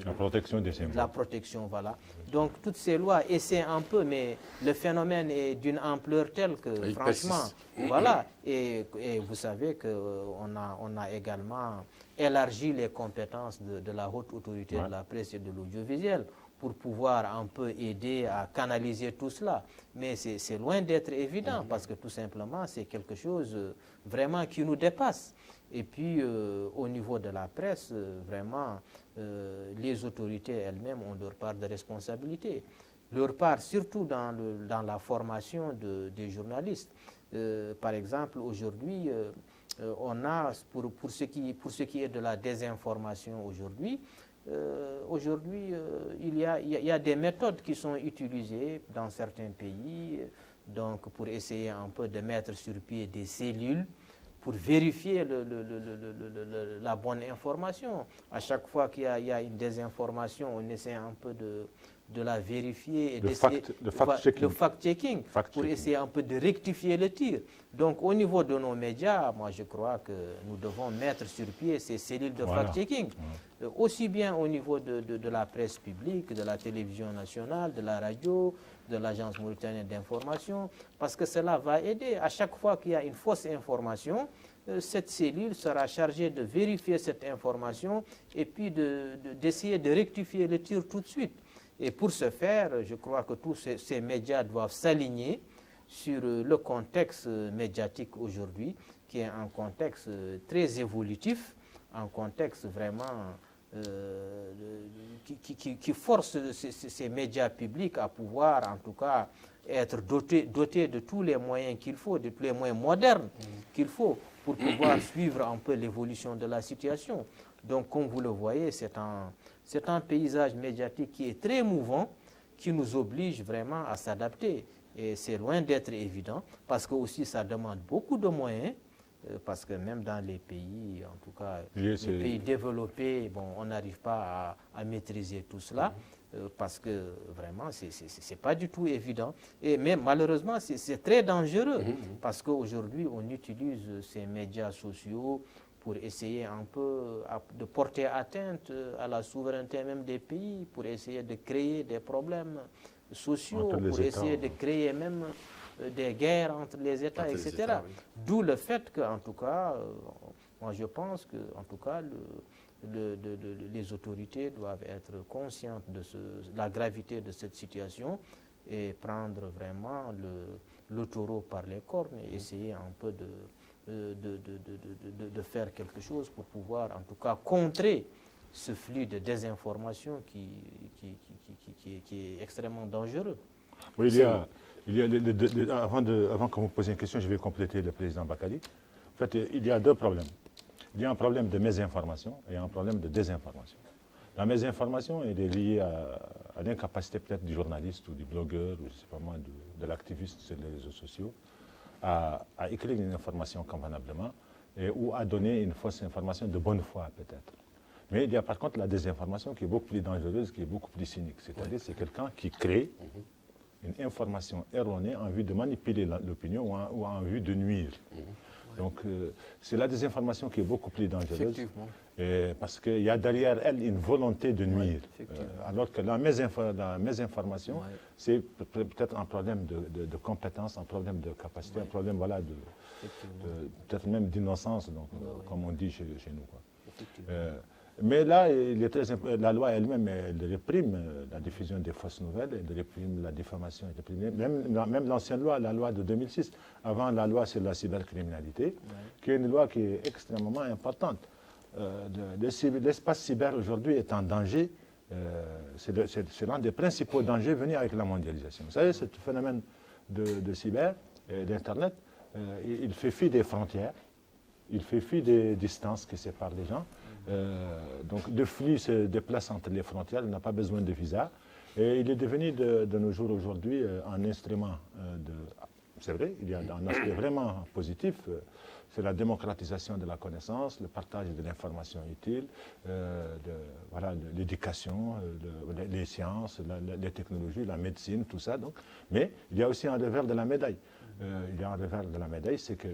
la protection des symboles. La protection, voilà. Donc toutes ces lois essaient un peu, mais le phénomène est d'une ampleur telle que franchement, voilà. Et vous savez qu'on a également élargi les compétences de la haute autorité de la presse et de l'audiovisuel pour pouvoir un peu aider à canaliser tout cela. Mais c'est loin d'être évident, parce que tout simplement, c'est quelque chose vraiment qui nous dépasse. Et puis, au niveau de la presse, vraiment, les autorités elles-mêmes ont leur part de responsabilité. Leur part, surtout dans la formation des journalistes. Par exemple, aujourd'hui, on a, pour ce qui est de la désinformation aujourd'hui, il y a des méthodes qui sont utilisées dans certains pays, donc pour essayer un peu de mettre sur pied des cellules pour vérifier la bonne information. À chaque fois qu'il y a une désinformation, on essaie un peu de la vérifier et le fact-checking pour essayer un peu de rectifier le tir. Donc au niveau de nos médias, moi je crois que nous devons mettre sur pied ces cellules de fact-checking, aussi bien au niveau de la presse publique, de la télévision nationale, de la radio, de l'Agence mauritanienne d'information, parce que cela va aider. À chaque fois qu'il y a une fausse information, cette cellule sera chargée de vérifier cette information et puis d'essayer de rectifier le tir tout de suite. Et pour ce faire, je crois que tous ces médias doivent s'aligner sur le contexte médiatique aujourd'hui, qui est un contexte très évolutif, un contexte vraiment qui force ces médias publics à pouvoir, en tout cas, être dotés de tous les moyens qu'il faut, de tous les moyens modernes qu'il faut pour pouvoir suivre un peu l'évolution de la situation. Donc, comme vous le voyez, c'est un paysage médiatique qui est très mouvant, qui nous oblige vraiment à s'adapter. Et c'est loin d'être évident, parce que aussi ça demande beaucoup de moyens, parce que même dans les pays, en tout cas, Oui, les pays développés, bon, on n'arrive pas à maîtriser tout cela. Parce que vraiment, ce n'est pas du tout évident. Et même malheureusement, c'est très dangereux parce qu'aujourd'hui, on utilise ces médias sociaux pour essayer un peu de porter atteinte à la souveraineté même des pays, pour essayer de créer des problèmes sociaux, pour essayer de créer même des guerres entre les États, etc. Oui. D'où le fait qu'en tout cas, moi je pense que en tout cas, les autorités doivent être conscientes de la gravité de cette situation et prendre vraiment le taureau par les cornes et essayer un peu de faire quelque chose pour pouvoir en tout cas contrer ce flux de désinformation qui est extrêmement dangereux. Oui, avant que vous posiez une question, je vais compléter le président Bakali. En fait, il y a deux problèmes. Il y a un problème de mésinformation et un problème de désinformation. La mésinformation est liée à l'incapacité peut-être du journaliste ou du blogueur ou je sais pas moi, de l'activiste sur les réseaux sociaux à écrire une information convenablement ou à donner une fausse information de bonne foi peut-être. Mais il y a par contre la désinformation qui est beaucoup plus dangereuse, qui est beaucoup plus cynique. C'est-à-dire c'est quelqu'un qui crée une information erronée en vue de manipuler l'opinion ou en vue de nuire. Donc, c'est la désinformation qui est beaucoup plus dangereuse, parce qu'il y a derrière elle une volonté de nuire. Alors que la mésinformation, c'est peut-être un problème de compétence, un problème de capacité, un problème voilà, peut-être même d'innocence, comme on dit chez nous. Quoi. Mais là, la loi elle-même, elle réprime la diffusion des fausses nouvelles, elle réprime la diffamation, même l'ancienne loi, la loi de 2006, avant la loi sur la cybercriminalité, qui est une loi qui est extrêmement importante. L'espace cyber aujourd'hui est en danger, c'est l'un des principaux dangers venus avec la mondialisation. Vous savez, ce phénomène de cyber, d'Internet, il fait fi des frontières, il fait fi des distances qui séparent les gens. Donc le flux se déplace entre les frontières, il n'a pas besoin de visa. Et il est devenu de nos jours aujourd'hui un instrument c'est vrai, il y a un aspect vraiment positif, c'est la démocratisation de la connaissance, le partage de l'information utile, l'éducation, les sciences, les technologies, la médecine, tout ça. Donc. Mais il y a aussi un revers de la médaille. Il y a un revers de la médaille, c'est que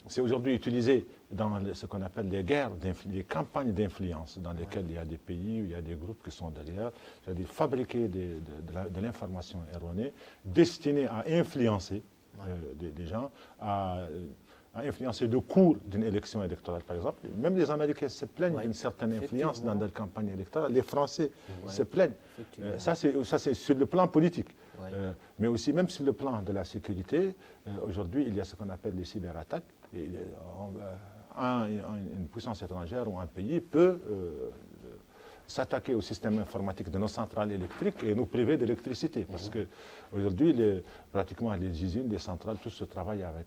c'est aujourd'hui utilisé dans ce qu'on appelle les guerres, les campagnes d'influence, dans lesquelles il y a des pays où il y a des groupes qui sont derrière, c'est-à-dire fabriquer de l'information erronée, destinée à influencer des gens, à influencer le cours d'une élection électorale, par exemple. Même les Américains se plaignent d'une certaine influence dans leur campagne électorale. Les Français se plaignent. Ça, c'est sur le plan politique. Mais aussi, même sur le plan de la sécurité, aujourd'hui, il y a ce qu'on appelle les cyberattaques. Une puissance étrangère ou un pays peut s'attaquer au système informatique de nos centrales électriques et nous priver d'électricité. Parce qu'aujourd'hui, pratiquement les usines, les centrales, tout se travaille avec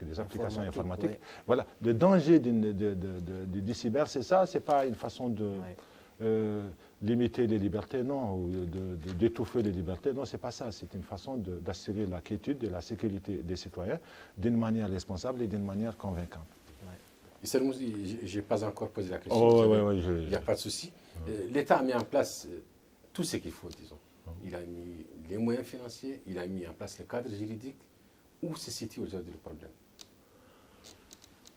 des applications informatiques. Voilà. Le danger du cyber, c'est ça, c'est pas une façon de limiter les libertés, non, ou d'étouffer les libertés. Non, c'est pas ça. C'est une façon d'assurer la quiétude et la sécurité des citoyens d'une manière responsable et d'une manière convaincante. Je n'ai pas encore posé la question. Il n'y a pas de souci. L'État a mis en place tout ce qu'il faut, disons. Il a mis les moyens financiers, il a mis en place le cadre juridique. Où se situe aujourd'hui le problème?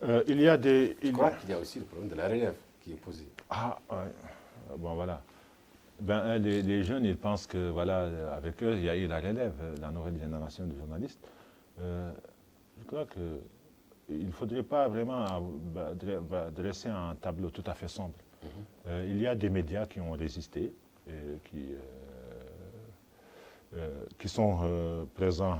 Je crois qu'il y a aussi le problème de la relève qui est posé. Bon, voilà. Les jeunes, ils pensent que, voilà, avec eux, il y a eu la relève, la nouvelle génération de journalistes. Je crois qu'il ne faudrait pas vraiment dresser un tableau tout à fait sombre. Il y a des médias qui ont résisté, qui sont présents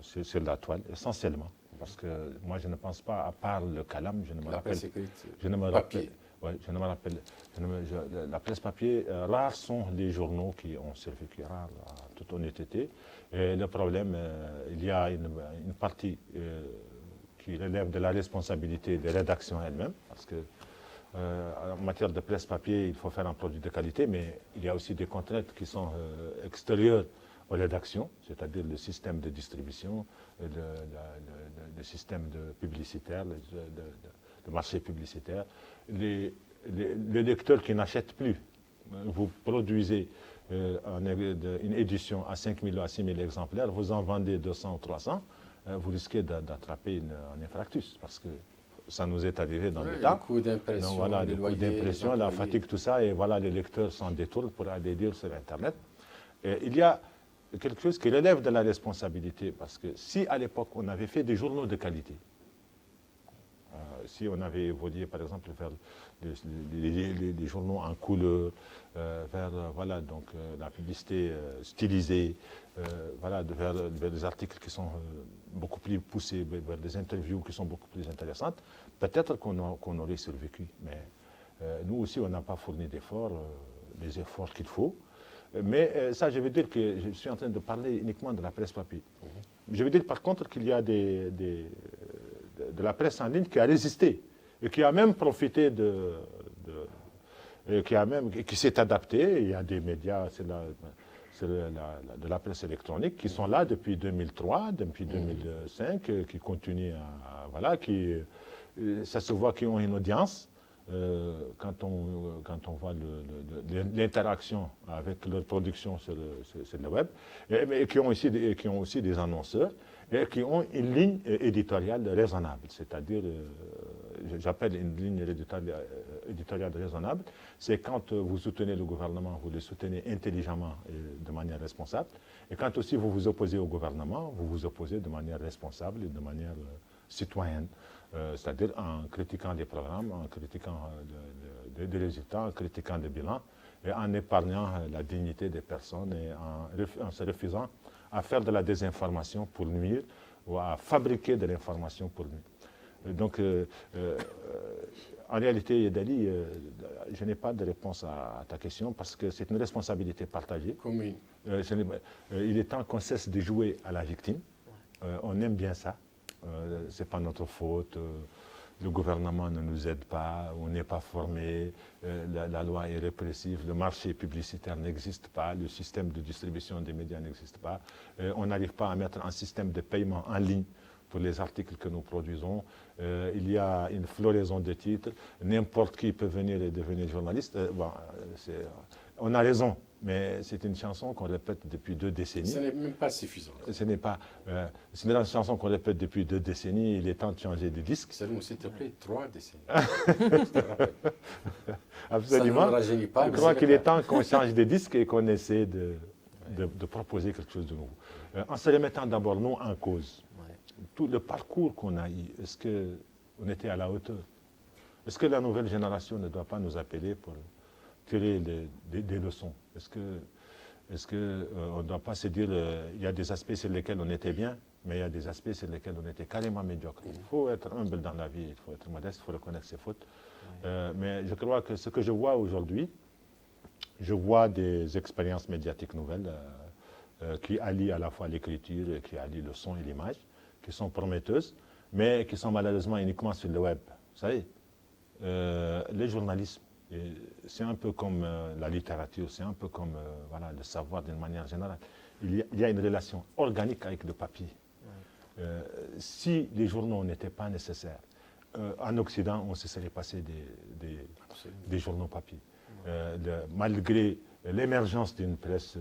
sur la toile, essentiellement. Parce que moi, je ne pense pas, à part le Calam, je ne me rappelle. La presse papier, rares sont les journaux qui ont survécu, rares, en toute honnêteté. Et le problème, il y a une partie qui relève de la responsabilité des rédactions elles-mêmes, parce que en matière de presse papier, il faut faire un produit de qualité, mais il y a aussi des contraintes qui sont extérieures aux rédactions, c'est-à-dire le système de distribution, le système publicitaire, le marché publicitaire, les lecteurs qui n'achètent plus. Vous produisez une édition à 5 000 ou à 6 000 exemplaires, vous en vendez 200 ou 300, vous risquez d'attraper un infractus, parce que ça nous est arrivé dans le temps. Les coûts d'impression, voilà, les coûts d'impression, la fatigue, tout ça, et voilà, les lecteurs s'en détournent pour aller lire sur Internet. Et il y a quelque chose qui relève de la responsabilité, parce que si à l'époque on avait fait des journaux de qualité, si on avait évolué par exemple vers les journaux en couleur, vers voilà, donc, la publicité stylisée, voilà, vers des articles qui sont beaucoup plus poussés, vers des interviews qui sont beaucoup plus intéressantes, peut-être qu'on aurait survécu. Mais nous aussi, on n'a pas fourni d'efforts, les efforts qu'il faut. Mais ça, je veux dire que je suis en train de parler uniquement de la presse papier. Je veux dire par contre qu'il y a de la presse en ligne qui a résisté et qui a même profité qui s'est adapté. Il y a des médias, de la presse électronique qui sont là depuis 2003, depuis 2005, qui continuent voilà, ça se voit qu'ils ont une audience. Quand on voit l'interaction avec leur production sur le web, et qui ont aussi des annonceurs, et qui ont une ligne éditoriale raisonnable, c'est-à-dire, j'appelle une ligne éditoriale raisonnable, c'est quand vous soutenez le gouvernement, vous le soutenez intelligemment et de manière responsable, et quand aussi vous vous opposez au gouvernement, vous vous opposez de manière responsable et de manière citoyenne. C'est-à-dire en critiquant les programmes, en critiquant des résultats, en critiquant des bilans, et en épargnant la dignité des personnes et en se refusant à faire de la désinformation pour nuire ou à fabriquer de l'information pour nuire. Donc, en réalité, Yedali, je n'ai pas de réponse à ta question parce que c'est une responsabilité partagée. Commune. Il est temps qu'on cesse de jouer à la victime. On aime bien ça. Ce n'est pas notre faute, le gouvernement ne nous aide pas, on n'est pas formé, la loi est répressive, le marché publicitaire n'existe pas, le système de distribution des médias n'existe pas, on n'arrive pas à mettre un système de paiement en ligne pour les articles que nous produisons. Il y a une floraison de titres, n'importe qui peut venir et devenir journaliste. On a raison, mais c'est une chanson qu'on répète depuis 2 décennies. Ce n'est même pas suffisant. C'est une chanson qu'on répète depuis 2 décennies. Il est temps de changer de disque. Seulement, s'il te plaît, 3 décennies. Absolument. Ça ne rajeunit pas. Je crois qu'il est temps qu'on change de disque et qu'on essaie de proposer quelque chose de nouveau. En se remettant d'abord nous en cause. Tout le parcours qu'on a eu, est-ce qu'on était à la hauteur? Est-ce que la nouvelle génération ne doit pas nous appeler pour tirer des leçons? Est-ce qu'on ne doit pas se dire il y a des aspects sur lesquels on était bien, mais il y a des aspects sur lesquels on était carrément médiocre. Il faut être humble dans la vie, il faut être modeste, il faut reconnaître ses fautes. Mais je crois que ce que je vois aujourd'hui, je vois des expériences médiatiques nouvelles qui allient à la fois l'écriture, qui allient le son et l'image, qui sont prometteuses, mais qui sont malheureusement uniquement sur le web. Vous savez, le journalisme, c'est un peu comme la littérature, c'est un peu comme voilà, le savoir d'une manière générale. Il y a une relation organique avec le papier. Si les journaux n'étaient pas nécessaires, en Occident, on se serait passé des journaux papier. Malgré l'émergence d'une presse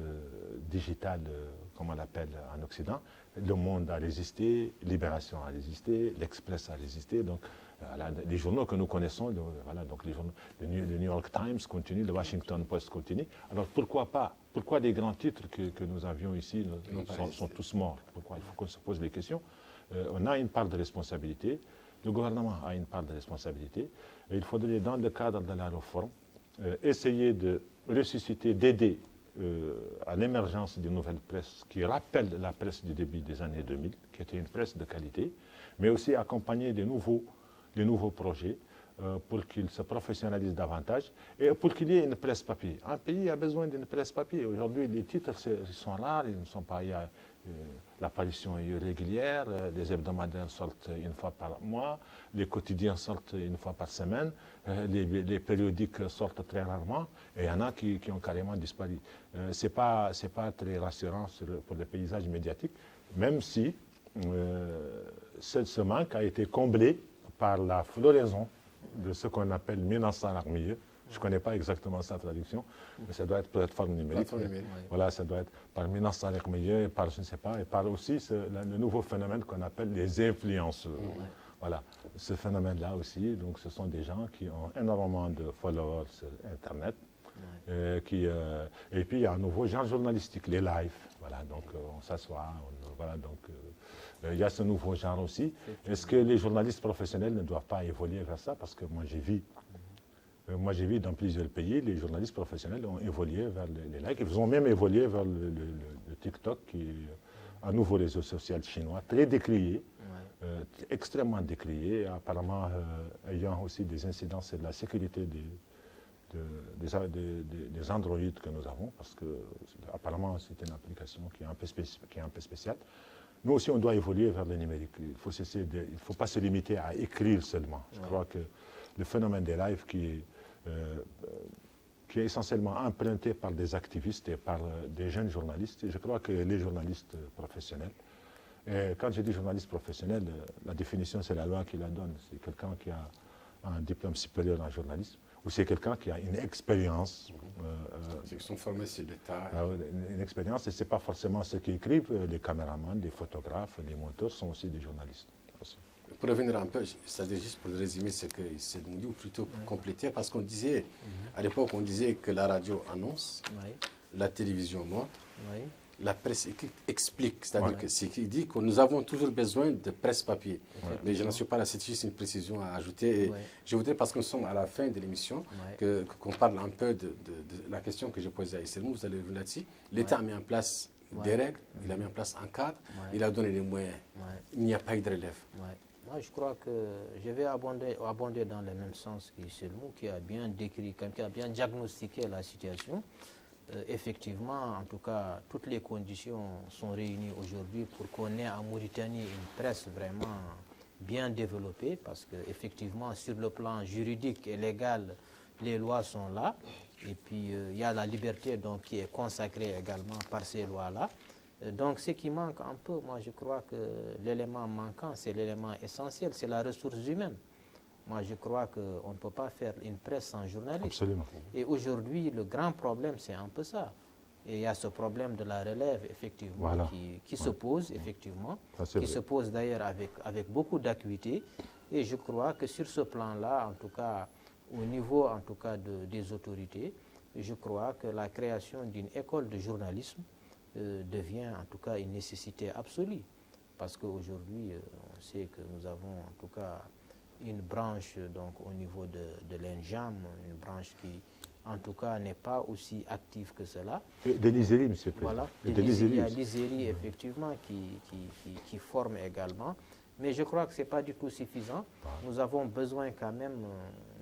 digitale, comme on l'appelle en Occident, Le Monde a résisté, Libération a résisté, L'Express a résisté. Donc, les journaux que nous connaissons, donc les journaux, le New York Times continue, le Washington Post continue. Alors pourquoi pas? Pourquoi les grands titres que nous avions ici sont tous morts? Pourquoi? Il faut qu'on se pose les questions. On a une part de responsabilité, le gouvernement a une part de responsabilité, et il faudrait, dans le cadre de la réforme, essayer de ressusciter, d'aider à l'émergence d'une nouvelle presse qui rappelle la presse du début des années 2000, qui était une presse de qualité, mais aussi accompagner des nouveaux projets pour qu'il se professionnalise davantage et pour qu'il y ait une presse papier. Un pays a besoin d'une presse papier. Aujourd'hui, les titres sont rares, ils ne sont pas. Il y a l'apparition est irrégulière, les hebdomadaires sortent une fois par mois, les quotidiens sortent une fois par semaine, les périodiques sortent très rarement, et il y en a qui ont carrément disparu. Ce n'est pas très rassurant pour le paysage médiatique, même si ce manque a été comblé par la floraison de ce qu'on appelle Minassar Armiye. Je ne connais pas exactement sa traduction, mais ça doit être plateforme numérique. Voilà, ça doit être par Minassar Armiye, par je ne sais pas, et par aussi le nouveau phénomène qu'on appelle les influenceurs. Voilà, ce phénomène-là aussi, donc ce sont des gens qui ont énormément de followers sur Internet. Et puis il y a un nouveau genre journalistique, les lives. Voilà, donc on s'assoit, voilà, donc il y a ce nouveau genre aussi. Est-ce que les journalistes professionnels ne doivent pas évoluer vers ça? Parce que moi j'ai vu dans plusieurs pays, les journalistes professionnels ont évolué vers les lives. Ils ont même évolué vers le TikTok, qui est un nouveau réseau social chinois, très décrié, extrêmement décrié, apparemment ayant aussi des incidences sur la sécurité des androïdes que nous avons, parce que apparemment c'est une application qui est un peu spéciale. Nous aussi, on doit évoluer vers le numérique. Il ne faut pas se limiter à écrire seulement. Je crois que le phénomène des lives qui est essentiellement emprunté par des activistes et par des jeunes journalistes, et je crois que les journalistes professionnels, et quand je dis journaliste professionnel, la définition, c'est la loi qui la donne. C'est quelqu'un qui a un diplôme supérieur en journalisme, ou c'est quelqu'un qui a une expérience. Ceux qui sont formés sur l'État. Une expérience, et ce n'est pas forcément ceux qui écrivent. Les caméramans, les photographes, les monteurs sont aussi des journalistes. Pour revenir un peu, c'est-à-dire juste pour résumer ce que c'est dit, ou plutôt compléter, parce qu'on disait, à l'époque, on disait que la radio annonce, la télévision montre, la presse écrite explique, c'est-à-dire que c'est qui dit que nous avons toujours besoin de presse papier. Mais je n'en suis pas là, c'est juste une précision à ajouter. Et je voudrais, parce que nous sommes à la fin de l'émission, qu'on parle un peu de la question que je posais à Isselmou, vous allez revenir là-dessus. L'État a mis en place des règles, il a mis en place un cadre, il a donné les moyens. Il n'y a pas eu de relève. Moi, je crois que je vais abonder dans le même sens qu'Isselmou, qui a bien décrit, qui a bien diagnostiqué la situation. Effectivement, en tout cas, toutes les conditions sont réunies aujourd'hui pour qu'on ait en Mauritanie une presse vraiment bien développée, parce qu'effectivement, sur le plan juridique et légal, les lois sont là. Et puis, il y a la liberté donc, qui est consacrée également par ces lois-là. Donc, ce qui manque un peu, moi, je crois que l'élément manquant, c'est l'élément essentiel, c'est la ressource humaine. Moi, je crois qu'on ne peut pas faire une presse sans journalistes. Absolument. Et aujourd'hui, le grand problème, c'est un peu ça. Et il y a ce problème de la relève, effectivement, qui se pose, effectivement, qui se pose d'ailleurs avec beaucoup d'acuité. Et je crois que sur ce plan-là, en tout cas, au niveau en tout cas des autorités, je crois que la création d'une école de journalisme devient en tout cas une nécessité absolue. Parce qu'aujourd'hui, on sait que nous avons en tout cas une branche donc, au niveau de l'ENJAM, une branche qui, en tout cas, n'est pas aussi active que cela. De l'ISERI, M. le Président. Voilà, il y a l'ISERI, effectivement, qui forme également. Mais je crois que ce n'est pas du tout suffisant. Nous avons besoin quand même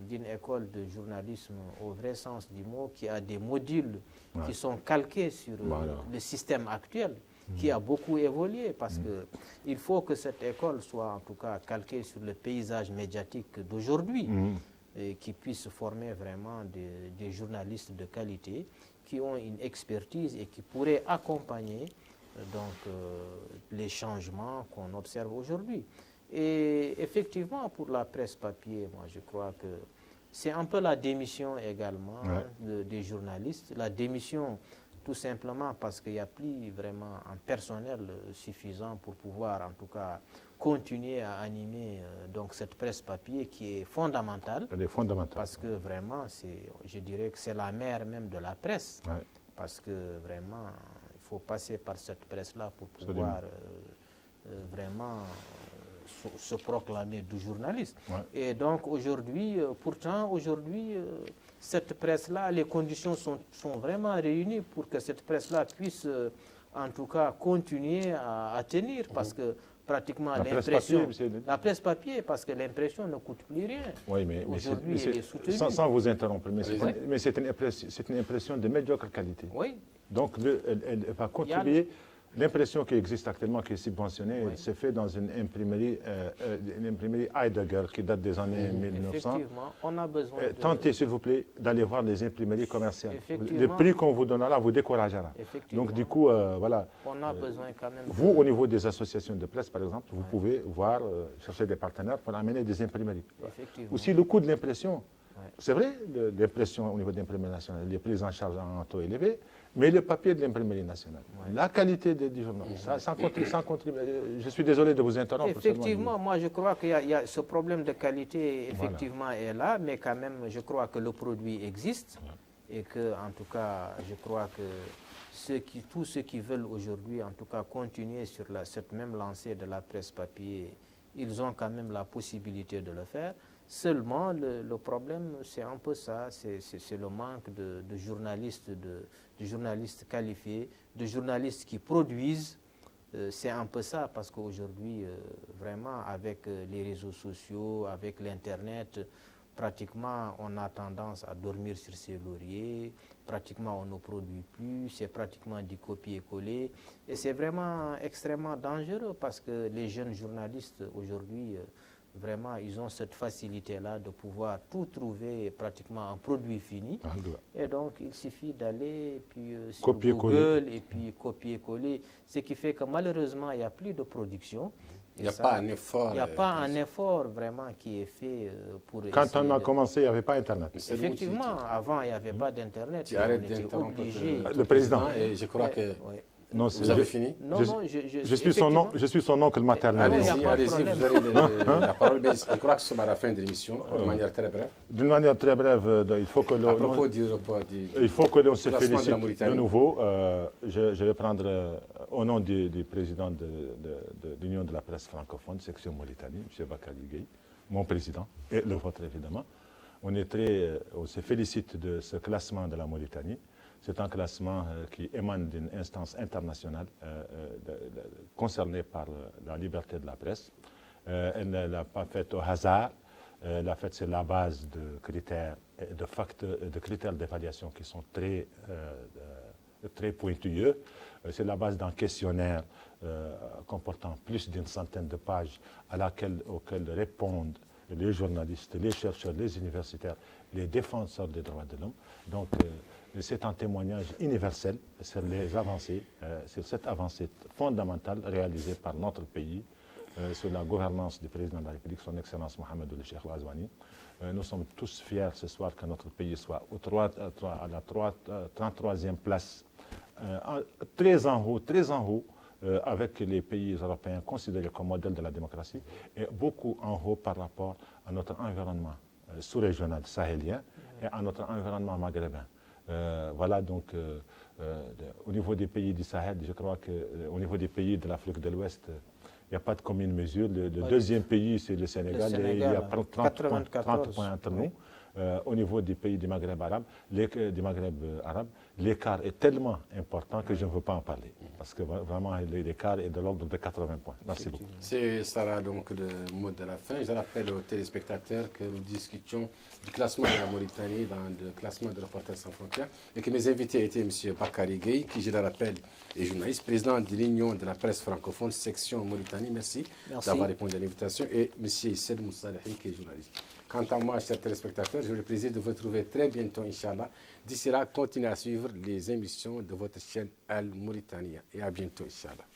d'une école de journalisme au vrai sens du mot, qui a des modules qui sont calqués sur le système actuel, qui a beaucoup évolué, parce qu'il faut que cette école soit en tout cas calquée sur le paysage médiatique d'aujourd'hui, et qui puisse former vraiment des journalistes de qualité, qui ont une expertise et qui pourraient accompagner donc, les changements qu'on observe aujourd'hui. Et effectivement, pour la presse papier, moi je crois que c'est un peu la démission également des journalistes, la démission tout simplement parce qu'il n'y a plus vraiment un personnel suffisant pour pouvoir en tout cas continuer à animer donc cette presse papier qui est fondamentale. Elle est fondamentale. Parce que vraiment, je dirais que c'est la mère même de la presse. Parce que vraiment, il faut passer par cette presse-là pour pouvoir vraiment se proclamer du journaliste. Et donc aujourd'hui, pourtant aujourd'hui, cette presse-là, les conditions sont vraiment réunies pour que cette presse-là puisse en tout cas continuer à tenir, parce que pratiquement La presse l'impression. papier, La presse papier, parce que l'impression ne coûte plus rien. Oui, mais aujourd'hui, elle est soutenue. sans vous interrompre, mais c'est une impression de médiocre qualité. Oui. Donc, elle va contribuer. L'impression qui existe actuellement, qui est subventionnée, elle se fait dans une imprimerie Heidegger qui date des années 1900. Effectivement, on a besoin de... Tentez, s'il vous plaît, d'aller voir les imprimeries commerciales. Effectivement. Le prix qu'on vous donnera vous découragera. Donc, du coup, voilà. On a besoin quand même... Vous, au niveau des associations de presse, par exemple, vous pouvez voir, chercher des partenaires pour amener des imprimeries. Aussi, le coût de l'impression. C'est vrai, l'impression au niveau de l'imprimerie nationale, les prises en charge en taux élevé, mais le papier de l'imprimerie nationale, la qualité du journal, ça contribue. Je suis désolé de vous interrompre. Effectivement, moi je crois qu'il y a ce problème de qualité, effectivement, est là, mais quand même, je crois que le produit existe et que, en tout cas, je crois que tous ceux qui veulent aujourd'hui, en tout cas, continuer sur cette même lancée de la presse papier, ils ont quand même la possibilité de le faire. Seulement, le problème, c'est un peu ça, c'est le manque de journalistes, de journalistes qualifiés, de journalistes qui produisent. C'est un peu ça, parce qu'aujourd'hui, vraiment, avec les réseaux sociaux, avec l'Internet, pratiquement, on a tendance à dormir sur ses lauriers, pratiquement, on ne produit plus, c'est pratiquement du copier-coller. Et c'est vraiment extrêmement dangereux, parce que les jeunes journalistes, aujourd'hui, vraiment, ils ont cette facilité-là de pouvoir tout trouver pratiquement en produit fini. Et donc, il suffit d'aller sur Google et puis copier-coller. Ce qui fait que malheureusement, il n'y a plus de production. Il n'y a pas un effort. Il n'y a pas un effort vraiment qui est fait pour... Quand on a commencé, il n'y avait pas Internet. Effectivement, avant, il n'y avait pas d'Internet. Tu arrêtes d'interrompre le président. Et je crois que... Non, vous avez fini? Non, je suis son oncle maternel. Allez-y, vous avez la parole. Je crois que ce sera la fin de l'émission, de manière très brève. D'une manière très brève, il faut que l'on... À propos du il faut que l'on se félicite de nouveau. Je vais prendre au nom du président de l'Union de la presse francophone, section Mauritanie, M. Bakary Gueye, mon président, et le vôtre évidemment. On se félicite de ce classement de la Mauritanie. C'est un classement qui émane d'une instance internationale concernée par la liberté de la presse. Elle ne l'a pas faite au hasard. Elle l'a faite sur la base de critères, de critères d'évaluation qui sont très pointilleux. C'est la base d'un questionnaire comportant plus d'une centaine de pages auxquelles répondent les journalistes, les chercheurs, les universitaires, les défenseurs des droits de l'homme. Donc, c'est un témoignage universel sur les avancées, sur cette avancée fondamentale réalisée par notre pays sur la gouvernance du président de la République, son Excellence Mohamed El Cheikh Al-Azwani. Nous sommes tous fiers ce soir que notre pays soit à la 33e place, très en haut, avec les pays européens considérés comme modèle de la démocratie, et beaucoup en haut par rapport à notre environnement sous-régional sahélien et à notre environnement maghrébin. Voilà, donc, au niveau des pays du Sahel, je crois qu'au niveau des pays de l'Afrique de l'Ouest, il n'y a pas de commune mesure. Le deuxième pays, c'est le Sénégal, et il y a 30 points entre nous. Au niveau des pays du Maghreb arabe, l'écart est tellement important que je ne veux pas en parler. Parce que vraiment, l'écart est de l'ordre de 80 points. Merci beaucoup. Ce sera donc le mot de la fin. Je rappelle aux téléspectateurs que nous discutions du classement de la Mauritanie dans le classement de Reporters sans frontières et que mes invités étaient M. Bakary Gueye, qui, je le rappelle, est journaliste, président de l'Union de la presse francophone, section Mauritanie. Merci d'avoir répondu à l'invitation. Et M. Issel Moussalehi, qui est journaliste. Quant à moi, chers téléspectateurs, j'ai le plaisir de vous retrouver très bientôt, Inch'Allah. D'ici là, continuez à suivre les émissions de votre chaîne Al Mauritania. Et à bientôt, Inch'Allah.